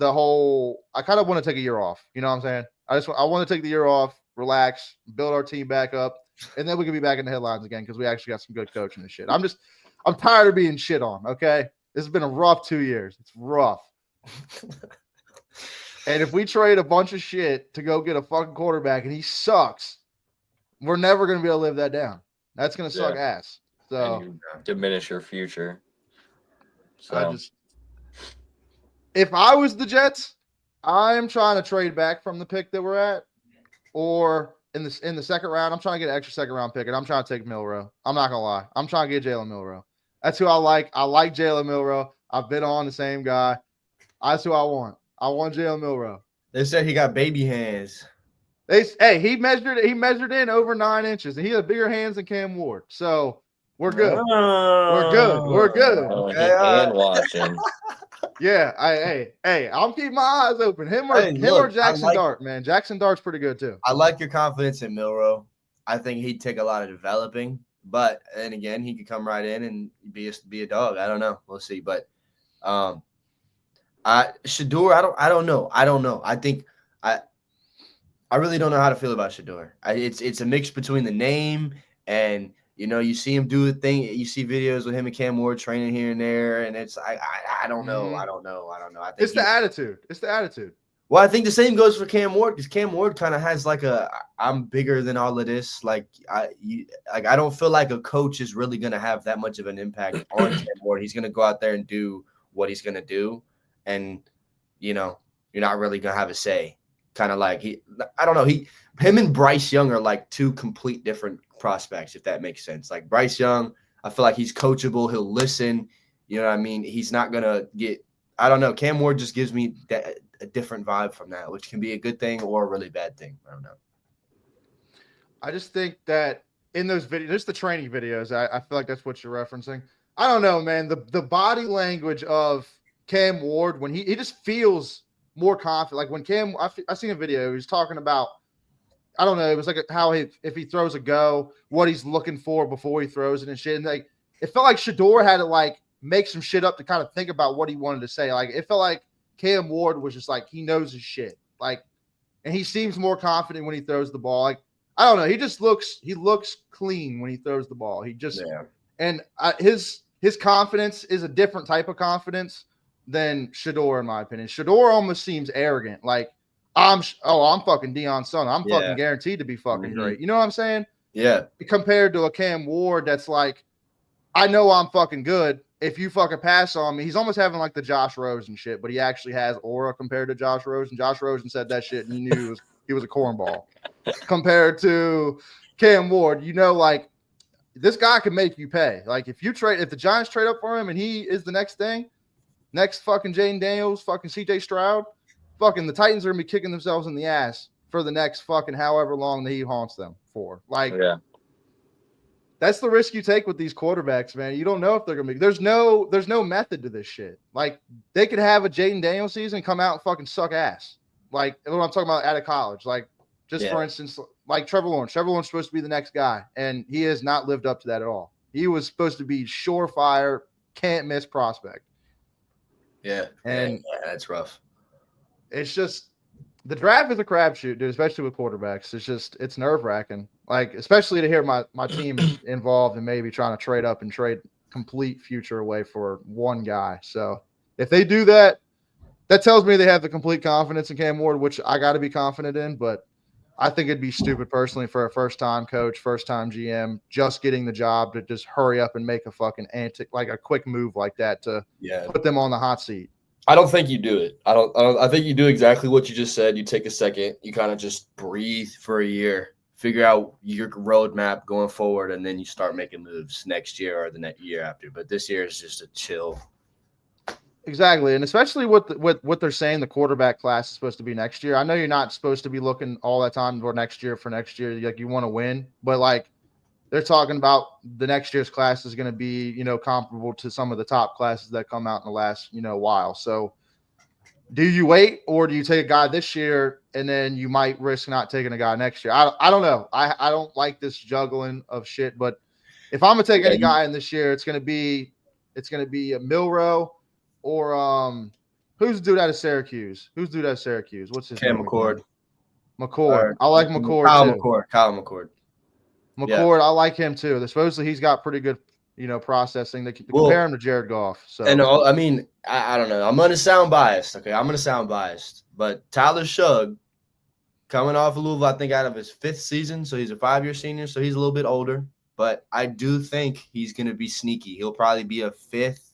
I kind of want to take a year off. You know what I'm saying? I want to take the year off, relax, build our team back up, and then we can be back in the headlines again because we actually got some good coaching and shit. I'm tired of being shit on, okay? This has been a rough 2 years. It's rough. And if we trade a bunch of shit to go get a fucking quarterback and he sucks, we're never going to be able to live that down. That's going to suck ass. So and you diminish your future. So if I was the Jets, I'm trying to trade back from the pick that we're at, or in the second round, I'm trying to get an extra second round pick, and I'm trying to take Milroe. I'm not gonna lie, I'm trying to get Jalen Milroe. That's who I like. I like Jalen Milroe. I've been on the same guy. That's who I want. I want Jalen Milroe. They said he got baby hands. He measured in over 9 inches, and he has bigger hands than Cam Ward. So we're good. We're good. Okay, and watching. Yeah, I'm keeping my eyes open. Him or Jackson Dart, man. Jackson Dart's pretty good too. I like your confidence in Milroe. I think he'd take a lot of developing, but and again, he could come right in and be a dog. I don't know. We'll see. But Shador, I don't know. I think I really don't know how to feel about Shador. It's a mix between the name and you see him do a thing. You see videos with him and Cam Ward training here and there, and it's I don't know. I don't know. I think it's the attitude. It's the attitude. Well, I think the same goes for Cam Ward because Cam Ward kind of has like I'm bigger than all of this. I don't feel like a coach is really gonna have that much of an impact on Cam Ward. He's gonna go out there and do what he's gonna do, and you're not really gonna have a say. Kind of like I don't know. Him and Bryce Young are like 2 complete different prospects, if that makes sense. Like Bryce Young, I feel like he's coachable. He'll listen. You know what I mean? He's not gonna get. I don't know. Cam Ward just gives me a different vibe from that, which can be a good thing or a really bad thing. I don't know. I just think that in those videos, just the training videos, I feel like that's what you're referencing. I don't know, man. The body language of Cam Ward when he just feels more confident. Like when Cam, I seen a video, he was talking about, I don't know, it was like how if he throws a go, what he's looking for before he throws it and shit. And like it felt like Shador had to like make some shit up to kind of think about what he wanted to say. Like it felt like Cam Ward was just like he knows his shit. Like, and he seems more confident when he throws the ball. Like I don't know. He looks clean when he throws the ball. And his confidence is a different type of confidence than Shador, in my opinion. Shador almost seems arrogant. Like, I'm fucking Deion son. I'm fucking guaranteed to be fucking great. You know what I'm saying? Yeah. Compared to a Cam Ward that's like, I know I'm fucking good. If you fucking pass on me, he's almost having like the Josh Rosen shit, but he actually has aura compared to Josh Rosen. Josh Rosen said that shit and you knew he was a cornball. Compared to Cam Ward, like, this guy can make you pay. Like, if the Giants trade up for him and he is the next fucking Jaden Daniels, fucking CJ Stroud, fucking the Titans are gonna be kicking themselves in the ass for the next fucking however long that he haunts them for. Like, that's the risk you take with these quarterbacks, man. You don't know if they're gonna be. There's no method to this shit. Like, they could have a Jaden Daniels season, come out and fucking suck ass. Like, what I'm talking about out of college. Like, for instance, like Trevor Lawrence. Trevor Lawrence is supposed to be the next guy, and he has not lived up to that at all. He was supposed to be surefire, can't miss prospect. Yeah, and that's rough. It's just the draft is a crapshoot, dude. Especially with quarterbacks, it's nerve wracking. Like, especially to hear my team is involved and maybe trying to trade up and trade complete future away for one guy. So if they do that, that tells me they have the complete confidence in Cam Ward, which I got to be confident in. But I think it'd be stupid personally for a first-time coach, first-time GM, just getting the job to just hurry up and make a fucking like a quick move like that to put them on the hot seat. I don't think you do it. I think you do exactly what you just said. You take a second, you kind of just breathe for a year, figure out your roadmap going forward, and then you start making moves next year or the next year after. But this year is just a chill. Exactly, and especially with what they're saying, the quarterback class is supposed to be next year. I know you're not supposed to be looking all that time for next year. Like, you want to win, but like, they're talking about the next year's class is going to be, comparable to some of the top classes that come out in the last, while. So do you wait, or do you take a guy this year and then you might risk not taking a guy next year? I don't know. I don't like this juggling of shit, but if I'm going to take any guy in this year, it's going to be a Milrow or who's the dude out of Syracuse? What's his Cam name? McCord. McCord. I like McCord too. Kyle McCord. I like him too. Supposedly he's got pretty good, processing. They compare him to Jared Goff. So, and I mean, I don't know. I'm gonna sound biased. Okay, but Tyler Shugg, coming off of Louisville, I think out of his 5th season, so he's a 5-year senior, so he's a little bit older. But I do think he's gonna be sneaky. He'll probably be a 5th,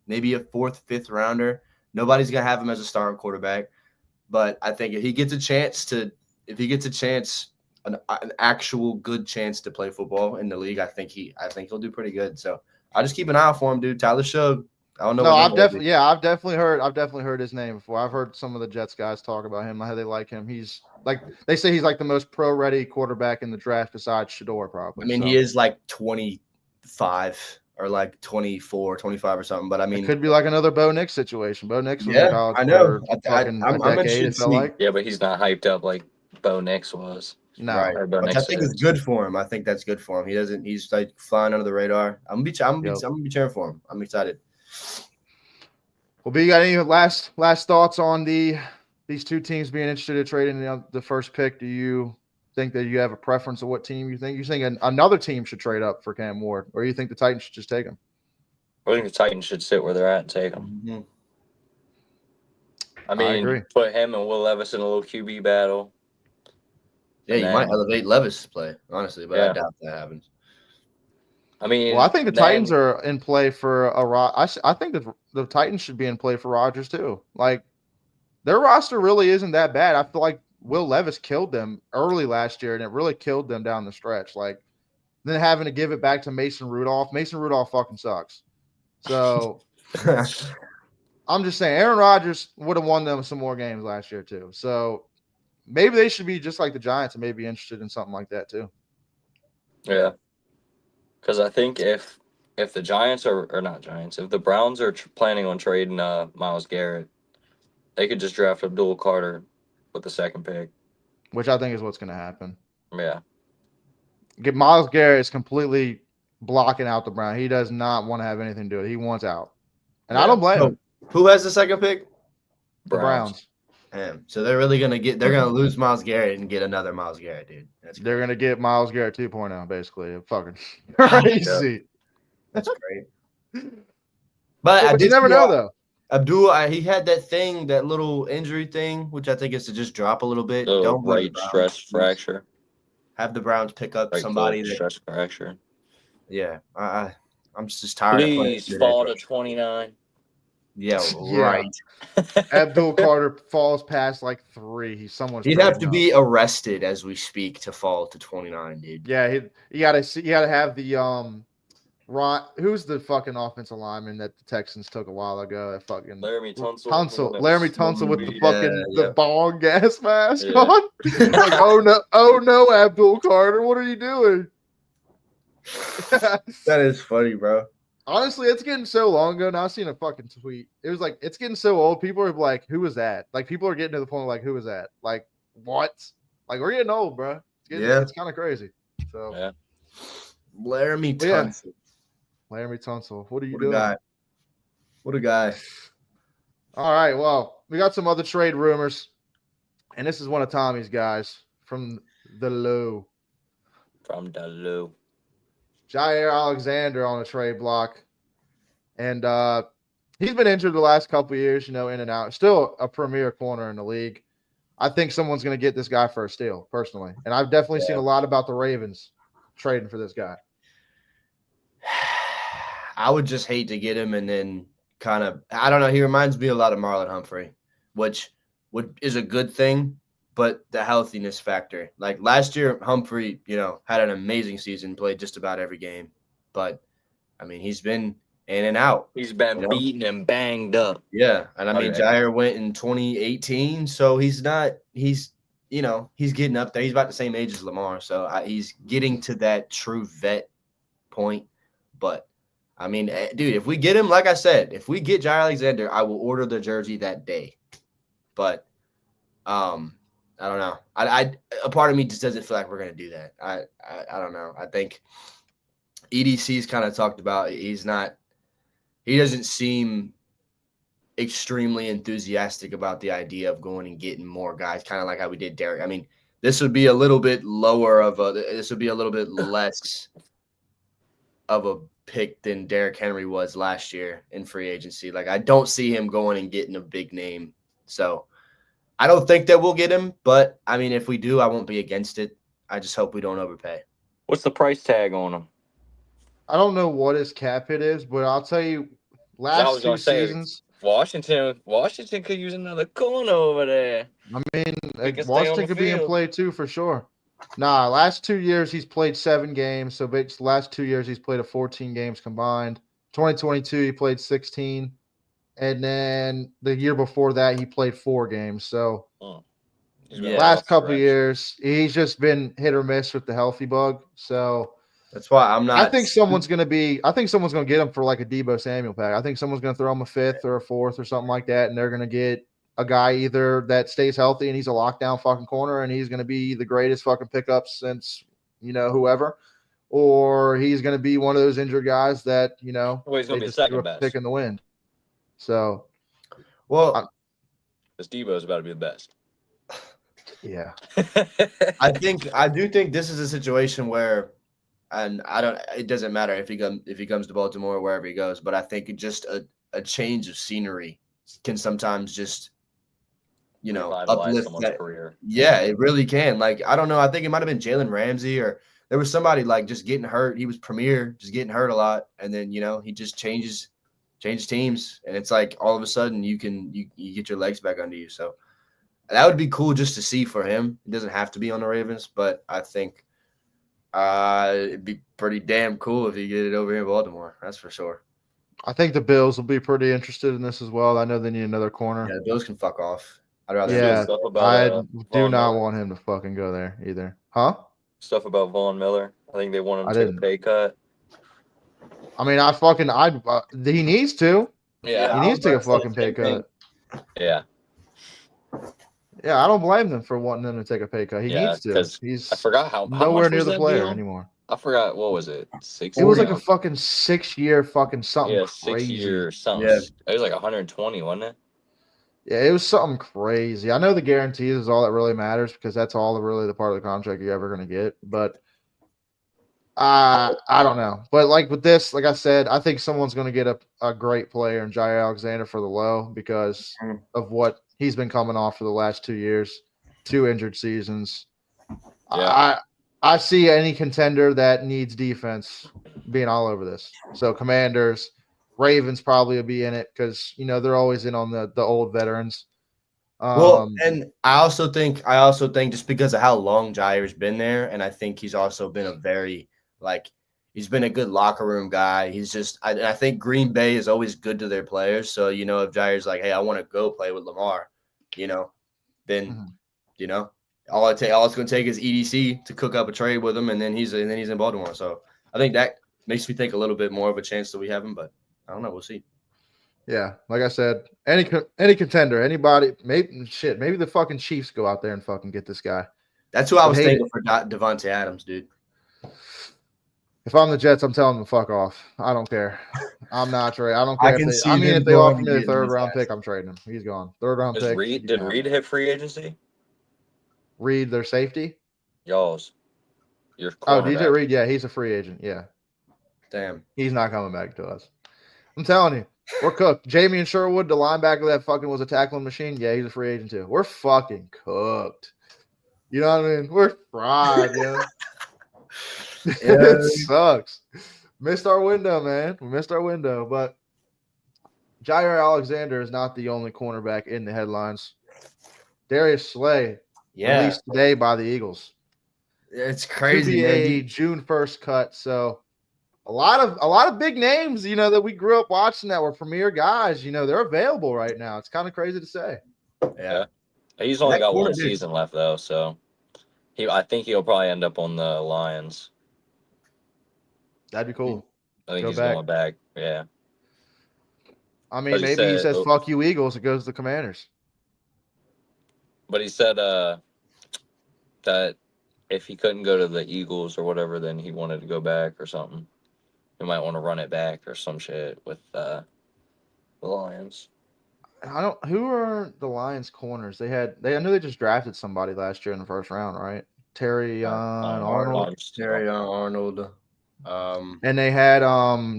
maybe a 4th, 5th rounder. Nobody's gonna have him as a starting quarterback, but I think if he gets a chance, an actual good chance to play football in the league, I think he'll do pretty good. So I'll just keep an eye out for him, dude. Tyler Shugg. I don't know. No, I've definitely heard his name before. I've heard some of the Jets guys talk about him, how they like him. He's like, they say he's like the most pro-ready quarterback in the draft besides Shador, probably. I mean, he is like 25 or like 24, 25 or something. But I mean, it could be like another Bo Nix situation. Bo Nix was in college I know. for fucking a decade, it felt like. Yeah, but he's not hyped up like Bo Nix was. No, right. Which I think is good for him. I think that's good for him. He's like flying under the radar. I'm gonna be cheering for him. I'm excited. Well, B, you got any last thoughts on these two teams being interested in trading the first pick? Do you think that you have a preference of what team you think? You think another team should trade up for Cam Ward, or you think the Titans should just take him? I think the Titans should sit where they're at and take him. Mm-hmm. I mean, put him and Will Levis in a little QB battle. Yeah, you might elevate Levis' play, honestly, but I doubt that happens. I mean, well, I think the Titans are in play for I think that the Titans should be in play for Rodgers too. Like, their roster really isn't that bad. I feel like Will Levis killed them early last year, and it really killed them down the stretch. Like, then having to give it back to Mason Rudolph. Mason Rudolph fucking sucks. So I'm just saying, Aaron Rodgers would have won them some more games last year too. So maybe they should be just like the Giants and maybe interested in something like that too. Yeah. Because I think if the Giants or not Giants, if the Browns are planning on trading Myles Garrett, they could just draft Abdul Carter with the 2nd pick. Which I think is what's going to happen. Yeah. Myles Garrett is completely blocking out the Browns. He does not want to have anything to do with it. He wants out. And I don't blame him. Who has the 2nd pick? The Browns. So they're really they're gonna lose Myles Garrett and get another Myles Garrett, dude. They're gonna get Myles Garrett 2.0, basically. Fucking crazy. That's great. But Yeah, I but you did never see know though. Abdul, he had that little injury thing, which I think is to just drop a little bit. The Don't blame the right Browns. stress fracture. Have the Browns pick up Right somebody foot that. stress fracture. Yeah, I'm just tired of playing. Please fall to 29. Yeah, Yeah. right. Abdul Carter falls past like 3. Someone's He'd have trading to up. be arrested as we speak to fall to 29, dude. Yeah, you gotta have the Ron. Who's the fucking offensive lineman that the Texans took a while ago? That fucking Laramie Tunsil. Laramie Tunsil with the fucking Yeah. the ball gas mask Yeah. on. Like, oh no, Abdul Carter, what are you doing? That is funny, bro. Honestly, it's getting so long ago now. I seen a fucking tweet. It was like, it's getting so old. People are like, who was that? Like, people are getting to the point of like, who was that? Like, what? Like, we're getting old, bro. It's kind of crazy. So, Yeah. Laramie But yeah. Tunsil. Laramie Tunsil, what are you What doing? a guy. What a guy. All right, well, we got some other trade rumors, and this is one of Tommy's guys from the low. From the low. Jair Alexander on a trade block. And he's been injured the last couple of years, in and out. Still a premier corner in the league. I think someone's going to get this guy for a steal, personally. And I've definitely seen a lot about the Ravens trading for this guy. I would just hate to get him and then kind of – I don't know. He reminds me a lot of Marlon Humphrey, which is a good thing, but the healthiness factor. Like last year, Humphrey, had an amazing season, played just about every game. But, I mean, he's been in and out. He's been beaten and banged up. Yeah, and I mean, Jair went in 2018, so he's getting up there. He's about the same age as Lamar, so he's getting to that true vet point. But, I mean, dude, if we get him, like I said, if we get Jair Alexander, I will order the jersey that day. But, I don't know. A part of me just doesn't feel like we're going to do that. I don't know. I think EDC's kind of talked about he doesn't seem extremely enthusiastic about the idea of going and getting more guys, kind of like how we did Derek. I mean, this would be a little bit this would be a little bit less of a pick than Derrick Henry was last year in free agency. Like, I don't see him going and getting a big name. So I don't think that we'll get him, but I mean, if we do, I won't be against it. I just hope we don't overpay. What's the price tag on him? I don't know what his cap hit is, but I'll tell you, last 2 seasons. Washington could use another corner over there. I mean, Washington could be in play too, for sure. Nah, last 2 years he's played 7 games. So last 2 years he's played 14 games combined. 2022 he played 16, and then the year before that he played 4 games. So last couple of years he's just been hit or miss with the healthy bug. So that's why I'm not. I think someone's going to get him for like a Deebo Samuel pack. I think someone's going to throw him a 5th or a 4th or something like that, and they're going to get a guy either that stays healthy and he's a lockdown fucking corner and he's going to be the greatest fucking pickup since, whoever, or he's going to be one of those injured guys that, he's going to be just second best. Pick in the wind. So, well, this Deebo's about to be the best. Yeah. I do think this is a situation where, and it doesn't matter if he comes to Baltimore or wherever he goes, but I think just a change of scenery can sometimes just, uplift that career. Yeah, it really can. Like, I don't know. I think it might have been Jalen Ramsey, or there was somebody like just getting hurt. He was premier, just getting hurt a lot. And then, he just changes teams. And it's like, all of a sudden you get your legs back under you. So that would be cool just to see for him. It doesn't have to be on the Ravens, but I think it'd be pretty damn cool if you get it over here in Baltimore. That's for sure. I think the Bills will be pretty interested in this as well. I know they need another corner. Yeah, the Bills can fuck off. I'd rather I do not want him to fucking go there either. Huh? Stuff about Von Miller. I think they want him to take a pay cut. I mean, he needs to. Yeah. He needs to take a fucking pay cut. Yeah. Yeah, I don't blame them for wanting them to take a pay cut. He needs to. I forgot how nowhere near the player anymore. I forgot, what was it? 6 It was like a fucking 6-year fucking something. Yeah, crazy. 6 years something. Yeah. It was like 120, wasn't it? Yeah, it was something crazy. I know the guarantees is all that really matters because that's all the part of the contract you're ever going to get. But I don't know. But like with this, like I said, I think someone's going to get a great player in Jair Alexander for the low because of what he's been coming off for the last 2 years, 2 injured seasons. Yeah. I see any contender that needs defense being all over this. So Commanders, Ravens probably will be in it because they're always in on the old veterans. Well, and I also think just because of how long Jair's been there, and I think he's also been a very he's been a good locker room guy. He's just I think Green Bay is always good to their players. So if Jair's like, hey, I want to go play with Lamar, then all it's going to take is EDC to cook up a trade with him, and then he's in Baltimore. So I think that makes me think a little bit more of a chance that we have him, but I don't know. We'll see. Yeah, like I said, any contender, anybody, maybe the fucking Chiefs go out there and fucking get this guy. That's who I was thinking for Devontae Adams, dude. If I'm the Jets, I'm telling them to fuck off. I don't care. I'm not trading. I don't care if they offer me a 3rd round pick, I'm trading him. He's gone. 3rd round pick. Did Reed hit free agency? Reed, their safety? Y'all's. DJ Reed, yeah, he's a free agent. Yeah. Damn. He's not coming back to us. I'm telling you. We're cooked. Jamie and Sherwood, the linebacker that fucking was a tackling machine. Yeah, he's a free agent too. We're fucking cooked. You know what I mean? We're fried, yo. It sucks. Missed our window, man. We missed our window. But Jair Alexander is not the only cornerback in the headlines. Darius Slay, released today by the Eagles. It's crazy. To be a June 1st cut. So a lot of big names, that we grew up watching that were premier guys, they're available right now. It's kind of crazy to say. Yeah. He's only got 1 season left though, so I think he'll probably end up on the Lions. That'd be cool. I think he's going back. Yeah. I mean, maybe he says fuck you Eagles, it goes to the Commanders. But he said that if he couldn't go to the Eagles or whatever, then he wanted to go back or something. He might want to run it back or some shit with the Lions. Who are the Lions corners? I know they just drafted somebody last year in the 1st round, right? Terry Arnold. Terry Arnold. And they had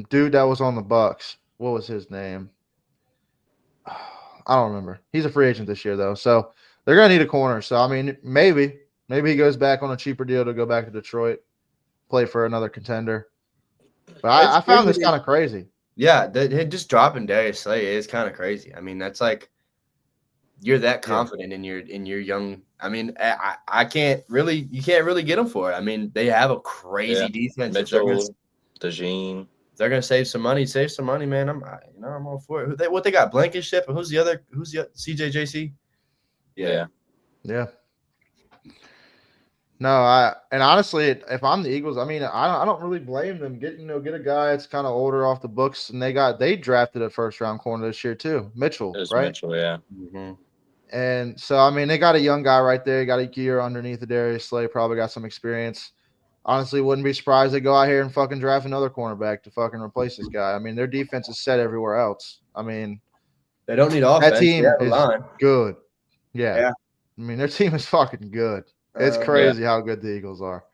dude that was on the Bucks. What was his name? I don't remember. He's a free agent this year though, so they're gonna need a corner. So I mean, maybe he goes back on a cheaper deal to go back to Detroit, play for another contender. But I found this kind of crazy. Yeah, just dropping Darius Slay is kind of crazy. I mean, that's like you're that confident in your young. I mean, you can't really get them for it. I mean, they have a crazy defense. Mitchell, DeJean. They're gonna save some money. Save some money, man. I'm all for it. What they got? Blankenship. And who's the other? Who's the CJJC? Yeah. No, and honestly, if I'm the Eagles, I mean, I don't really blame them. Get a guy that's kind of older off the books, and they drafted a 1st round corner this year too, Mitchell, right? Mitchell, yeah. Mm-hmm. And so I mean, they got a young guy right there. Got a year underneath the Darius Slay, probably got some experience. Honestly, wouldn't be surprised they go out here and fucking draft another cornerback to fucking replace this guy. I mean, their defense is set everywhere else. I mean, they don't need offense. That team is good. Yeah. I mean, their team is fucking good. It's crazy how good the Eagles are.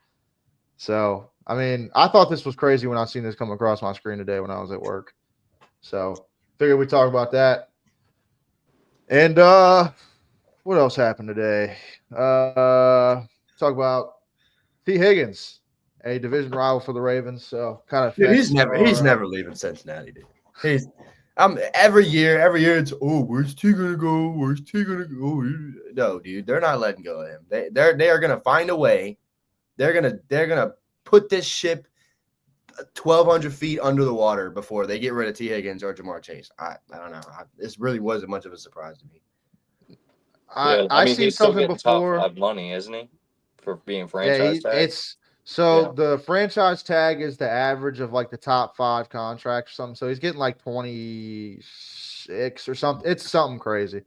So, I mean, I thought this was crazy when I seen this come across my screen today when I was at work. So, figured we'd talk about that. And what else happened today? Talk about T. Higgins, a division rival for the Ravens. So, kind of he's never leaving Cincinnati, dude. He's every year it's where's T gonna go? Where's T gonna go? No, dude, they're not letting go of him. They are gonna find a way. They're gonna put this ship 1,200 feet under the water before they get rid of T. Higgins or Jamar Chase. I don't know. This really wasn't much of a surprise to me. I mean, seen something before. Top 5 money, isn't he, for being franchise tag? The franchise tag is the average of like the top 5 contracts or something. So he's getting like 26 or something. It's something crazy.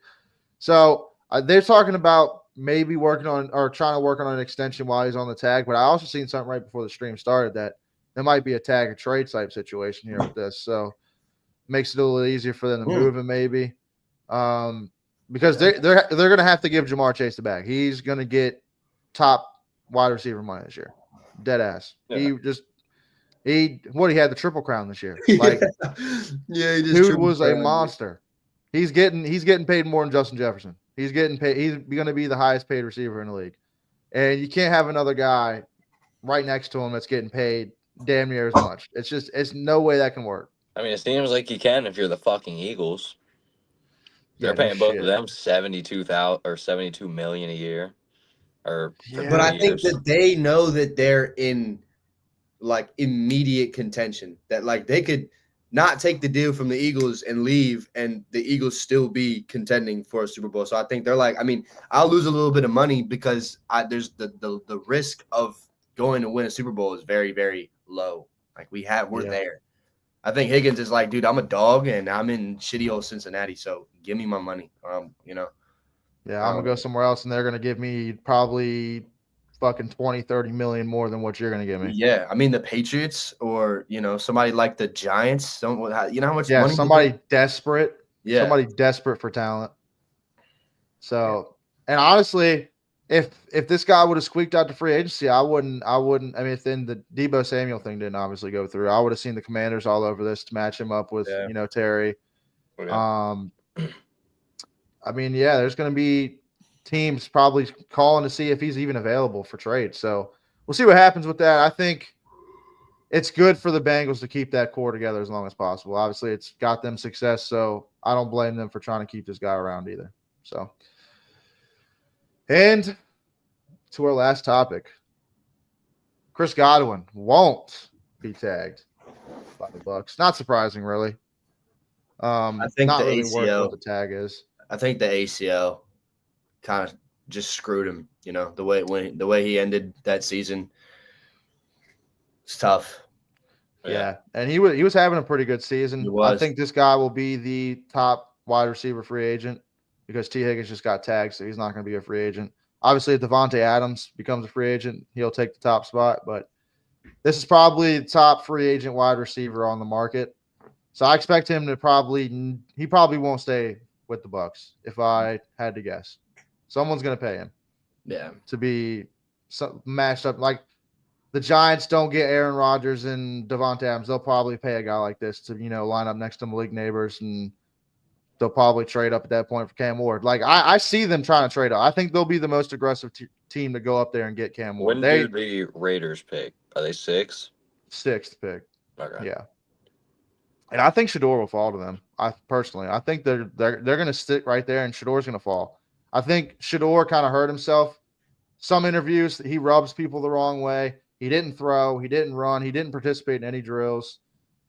So they're talking about maybe working on or trying to work on an extension while he's on the tag. But I also seen something right before the stream started that there might be a tag or trade type situation here with this. So makes it a little easier for them to move him maybe. because they're going to have to give Jamar Chase the bag. He's going to get top wide receiver money this year. Dead ass. Yeah. He had the triple crown this year. Like yeah, he just dude triple was a crowned. monster. He's getting paid more than Justin Jefferson. He's getting paid. He's going to be the highest paid receiver in the league. And you can't have another guy right next to him that's getting paid damn near as much. It's no way that can work. I mean, it seems like you can if you're the fucking Eagles. They're Yeah, paying no both shit. of them 72,000 or 72 million a year, or for Yeah. But I 3 think years. that they know that they're in like immediate contention. That like they could not take the deal from the Eagles and leave, and the Eagles still be contending for a Super Bowl. So I think they're like, I mean, I'll lose a little bit of money because there's the risk of going to win a Super Bowl is very, very low. Like we're there. I think Higgins is like, dude, I'm a dog and I'm in shitty old Cincinnati, so give me my money. Yeah, I'm gonna go somewhere else, and they're gonna give me probably fucking 20, 30 million more than what you're gonna give me. Yeah, I mean the Patriots or somebody like the Giants. Don't you know how much Yeah, money? somebody desperate. Yeah. Somebody desperate for talent. So, and honestly, if this guy would have squeaked out to free agency, I wouldn't. I mean, if then the Debo Samuel thing didn't obviously go through, I would have seen the Commanders all over this to match him up with Terry. Oh, yeah. I mean, yeah, there's going to be teams probably calling to see if he's even available for trade. So we'll see what happens with that. I think it's good for the Bengals to keep that core together as long as possible. Obviously, it's got them success, so I don't blame them for trying to keep this guy around either. So, and to our last topic, Chris Godwin won't be tagged by the Bucs. Not surprising, really. I think not the really ACL, worth what the tag is. I think the ACL kind of just screwed him. The way he ended that season. It's tough. Yeah, and he was having a pretty good season. He was. I think this guy will be the top wide receiver free agent because T. Higgins just got tagged, so he's not going to be a free agent. Obviously, if Devontae Adams becomes a free agent, he'll take the top spot. But this is probably the top free agent wide receiver on the market. So I expect him to he probably won't stay with the Bucs if I had to guess. Someone's going to pay him. Yeah. To be matched up. Like the Giants don't get Aaron Rodgers and Devontae Adams. They'll probably pay a guy like this to, line up next to Malik Neighbors, and they'll probably trade up at that point for Cam Ward. Like I see them trying to trade up. I think they'll be the most aggressive team to go up there and get Cam Ward. When do the Raiders pick? Are they 6? 6th pick. Okay. Yeah. And I think Shador will fall to them. I think they're going to stick right there, and Shador's going to fall. I think Shador kind of hurt himself. Some interviews, he rubs people the wrong way. He didn't throw. He didn't run. He didn't participate in any drills.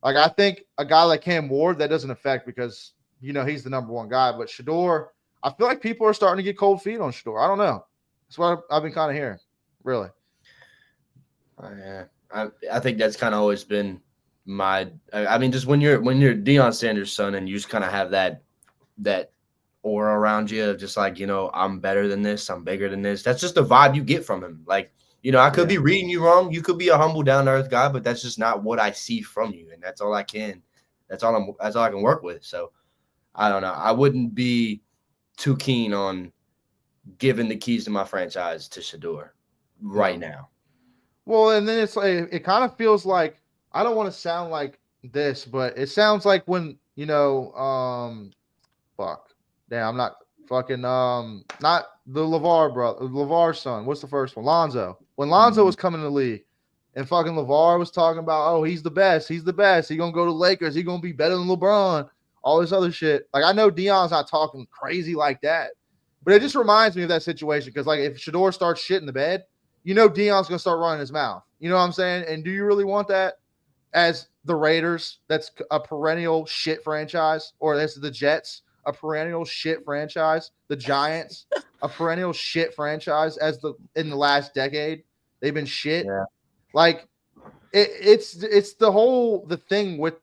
Like, I think a guy like Cam Ward, that doesn't affect because, he's the number one guy. But Shador, I feel like people are starting to get cold feet on Shador. I don't know. That's what I've been kind of hearing, really. Yeah. I think that's kind of always been I mean, just when you're Deion Sanders' son and you just kind of have that aura around you of just like, I'm better than this, I'm bigger than this. That's just the vibe you get from him. Like, I could be reading you wrong. You could be a humble, down to earth guy, but that's just not what I see from you. And that's all I can. That's all I can work with. So I don't know. I wouldn't be too keen on giving the keys to my franchise to Shador right now. Well, and then it's like, it kind of feels like, I don't want to sound like this, but it sounds like when, I'm not fucking, not the LeVar's son. What's the first one? Lonzo. When Lonzo was coming to the league and fucking LeVar was talking about, oh, he's the best. He's the best. He's going to go to Lakers. He's going to be better than LeBron. All this other shit. Like, I know Deion's not talking crazy like that, but it just reminds me of that situation. Cause like if Shador starts shit in the bed, Deion's going to start running his mouth. You know what I'm saying? And do you really want that? As the Raiders, that's a perennial shit franchise, or as the Jets, a perennial shit franchise. The Giants, a perennial shit franchise. In the last decade, they've been shit. Yeah. Like it's the thing with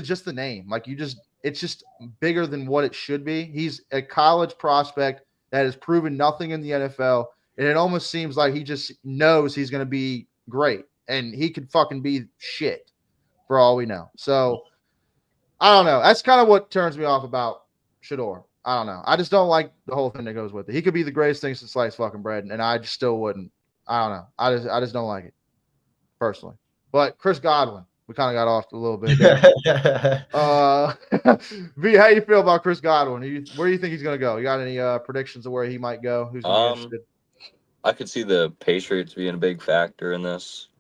just the name. Like it's just bigger than what it should be. He's a college prospect that has proven nothing in the NFL, and it almost seems like he just knows he's going to be great, and he could fucking be shit. For all we know. So, I don't know. That's kind of what turns me off about Shador. I don't know. I just don't like the whole thing that goes with it. He could be the greatest thing since sliced fucking bread, and I just still wouldn't. I don't know. I just don't like it personally. But Chris Godwin, we kind of got off a little bit there. V, how you feel about Chris Godwin? Where do you think he's going to go? You got any predictions of where he might go? Who's going to be interested? I could see the Patriots being a big factor in this.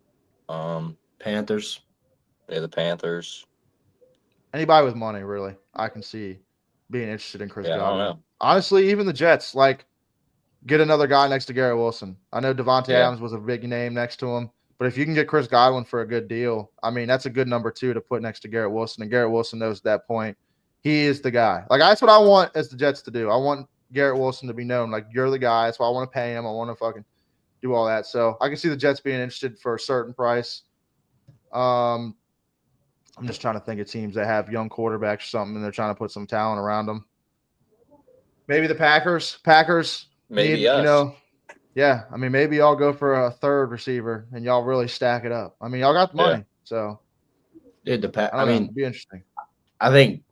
Panthers. Yeah, the Panthers. Anybody with money, really, I can see being interested in Chris Godwin. I don't know. Honestly, even the Jets, like, get another guy next to Garrett Wilson. I know Devontae Adams was a big name next to him, but if you can get Chris Godwin for a good deal, I mean, that's a good number 2 to put next to Garrett Wilson. And Garrett Wilson knows at that point he is the guy. Like, that's what I want as the Jets to do. I want Garrett Wilson to be known. Like, you're the guy. That's why I want to pay him. I want to fucking do all that. So I can see the Jets being interested for a certain price. I'm just trying to think of teams that have young quarterbacks or something, and they're trying to put some talent around them. Maybe the Packers. Maybe need, yeah. I mean, maybe y'all go for a third receiver and y'all really stack it up. I mean, y'all got the money, so Dude, it'd be interesting. I think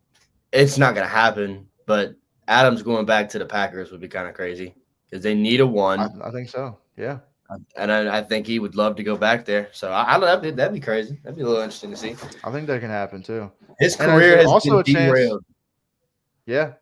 it's not gonna happen, but Adams going back to the Packers would be kind of crazy because they need a one. I think so. Yeah. And I think he would love to go back there. So I don't know. That'd be crazy. That'd be a little interesting to see. I think that can happen too. His career has also been derailed. Yeah.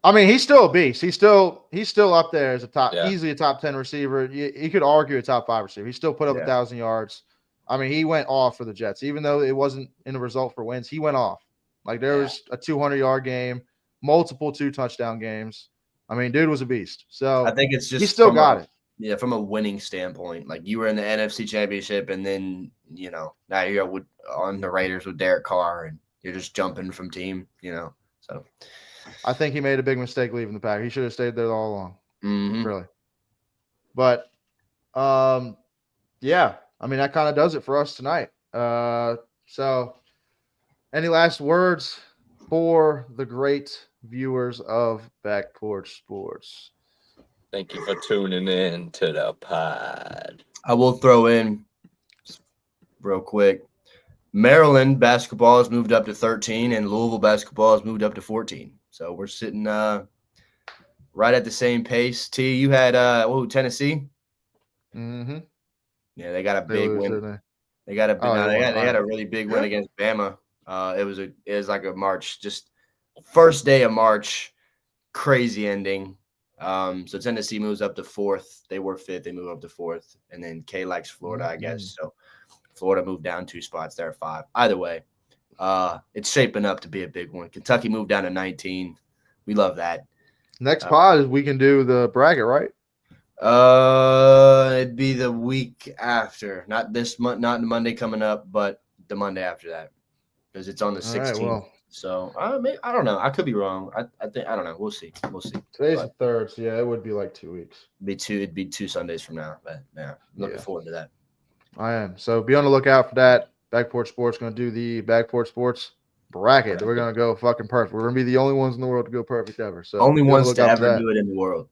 I mean, he's still a beast. He's still up there as easily a top 10 receiver. He could argue a top 5 receiver. He still put up 1,000 yards. I mean, he went off for the Jets, even though it wasn't in the result for wins. He went off. Like, there was a 200-yard game, multiple 2-touchdown games. I mean, dude was a beast. So I think it's just he still got it. Yeah, from a winning standpoint, like you were in the NFC Championship, and then now you're on the Raiders with Derek Carr, and you're just jumping from team. So I think he made a big mistake leaving the Packers. He should have stayed there all along. Mm-hmm. Really. But yeah, I mean, that kind of does it for us tonight. So any last words for the great viewers of Back Porch Sports? Thank you for tuning in to the pod. I will throw in real quick. Maryland basketball has moved up to 13, and Louisville basketball has moved up to 14. So we're sitting right at the same pace. T, you had Tennessee? Mm-hmm. Yeah, they got a big win. They got a really big win against Bama. It was like a March, just first day of March, crazy ending. So Tennessee moves up to 4th. They were 5th. They move up to 4th. And then K likes Florida, I guess. So Florida moved down 2 spots. They're 5. Either way, it's shaping up to be a big one. Kentucky moved down to 19. We love that. Next pod, we can do the bracket, right? It'd be the week after. Not this month, not the Monday coming up, but the Monday after that. Because it's on the 16th. Right, well. So I don't know. I could be wrong. I don't know. We'll see. Today's the 3rd, so yeah, it would be like 2 weeks. It'd be 2 Sundays from now. But yeah, looking forward to that. I am. So be on the lookout for that. Back Porch Sports going to do the Back Porch Sports bracket. We're going to go fucking perfect. We're going to be the only ones in the world to go perfect ever. So only ones to ever do it in the world.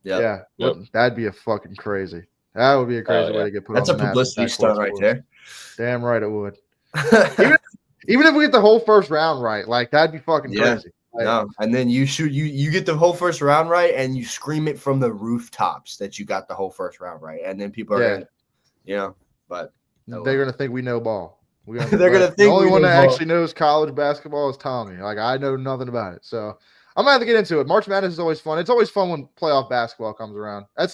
Yep. Yeah. That'd be a fucking crazy. That would be a crazy way to get put That's on the map. That's a publicity stunt right there. Damn right it would. Even if we get the whole first round right, like that'd be fucking crazy. Like, no, and then you get the whole first round right, and you scream it from the rooftops that you got the whole first round right, and then people are gonna, but they're gonna think we know ball. They're gonna think the only one that actually knows college basketball is Tommy. Like I know nothing about it, so I'm gonna have to get into it. March Madness is always fun. It's always fun when playoff basketball comes around. I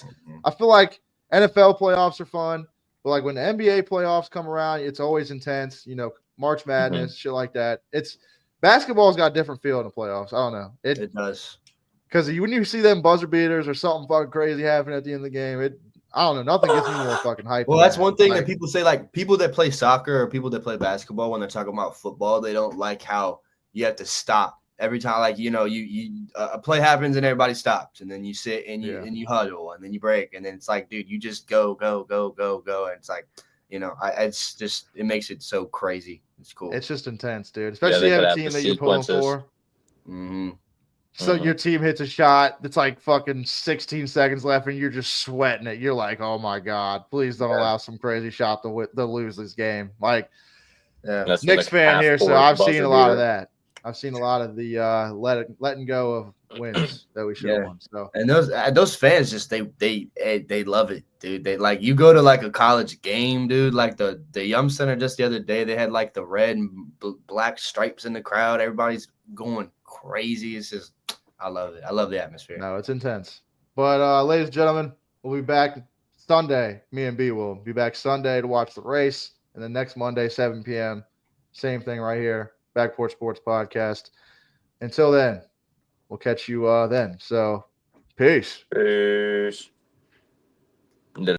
feel like NFL playoffs are fun, but like when the NBA playoffs come around, it's always intense. March Madness, shit like that. Basketball's got a different feel in the playoffs. I don't know. It does. Because when you see them buzzer beaters or something fucking crazy happening at the end of the game, I don't know. Nothing gets me more fucking hyped. Well, that's one thing that people say, like people that play soccer or people that play basketball, when they're talking about football, they don't like how you have to stop every time. Like, a play happens and everybody stops, and then you sit and you huddle, and then you break, and then it's like, dude, you just go. And it's like, it's just, it makes it so crazy. It's cool. It's just intense, dude. Especially if you have a team that you're pulling for. Mm-hmm. So your team hits a shot that's like fucking 16 seconds left, and you're just sweating it. You're like, oh my God, please don't allow some crazy shot to lose this game. Like, Knicks fan here, so I've seen a lot of that. I've seen a lot of the letting go of wins that we should have Yeah. won. So And those fans just they love it, dude. They like you go to like a college game, dude. Like the Yum Center just the other day, they had like the red and black stripes in the crowd. Everybody's going crazy. It's just I love it. I love the atmosphere. no, it's intense. But ladies and gentlemen, we'll be back Sunday. Me and B will be back Sunday to watch the race, and then next Monday, 7 p.m. Same thing right here, Backport Sports Podcast. Until then, we'll catch you then. So, peace. Peace.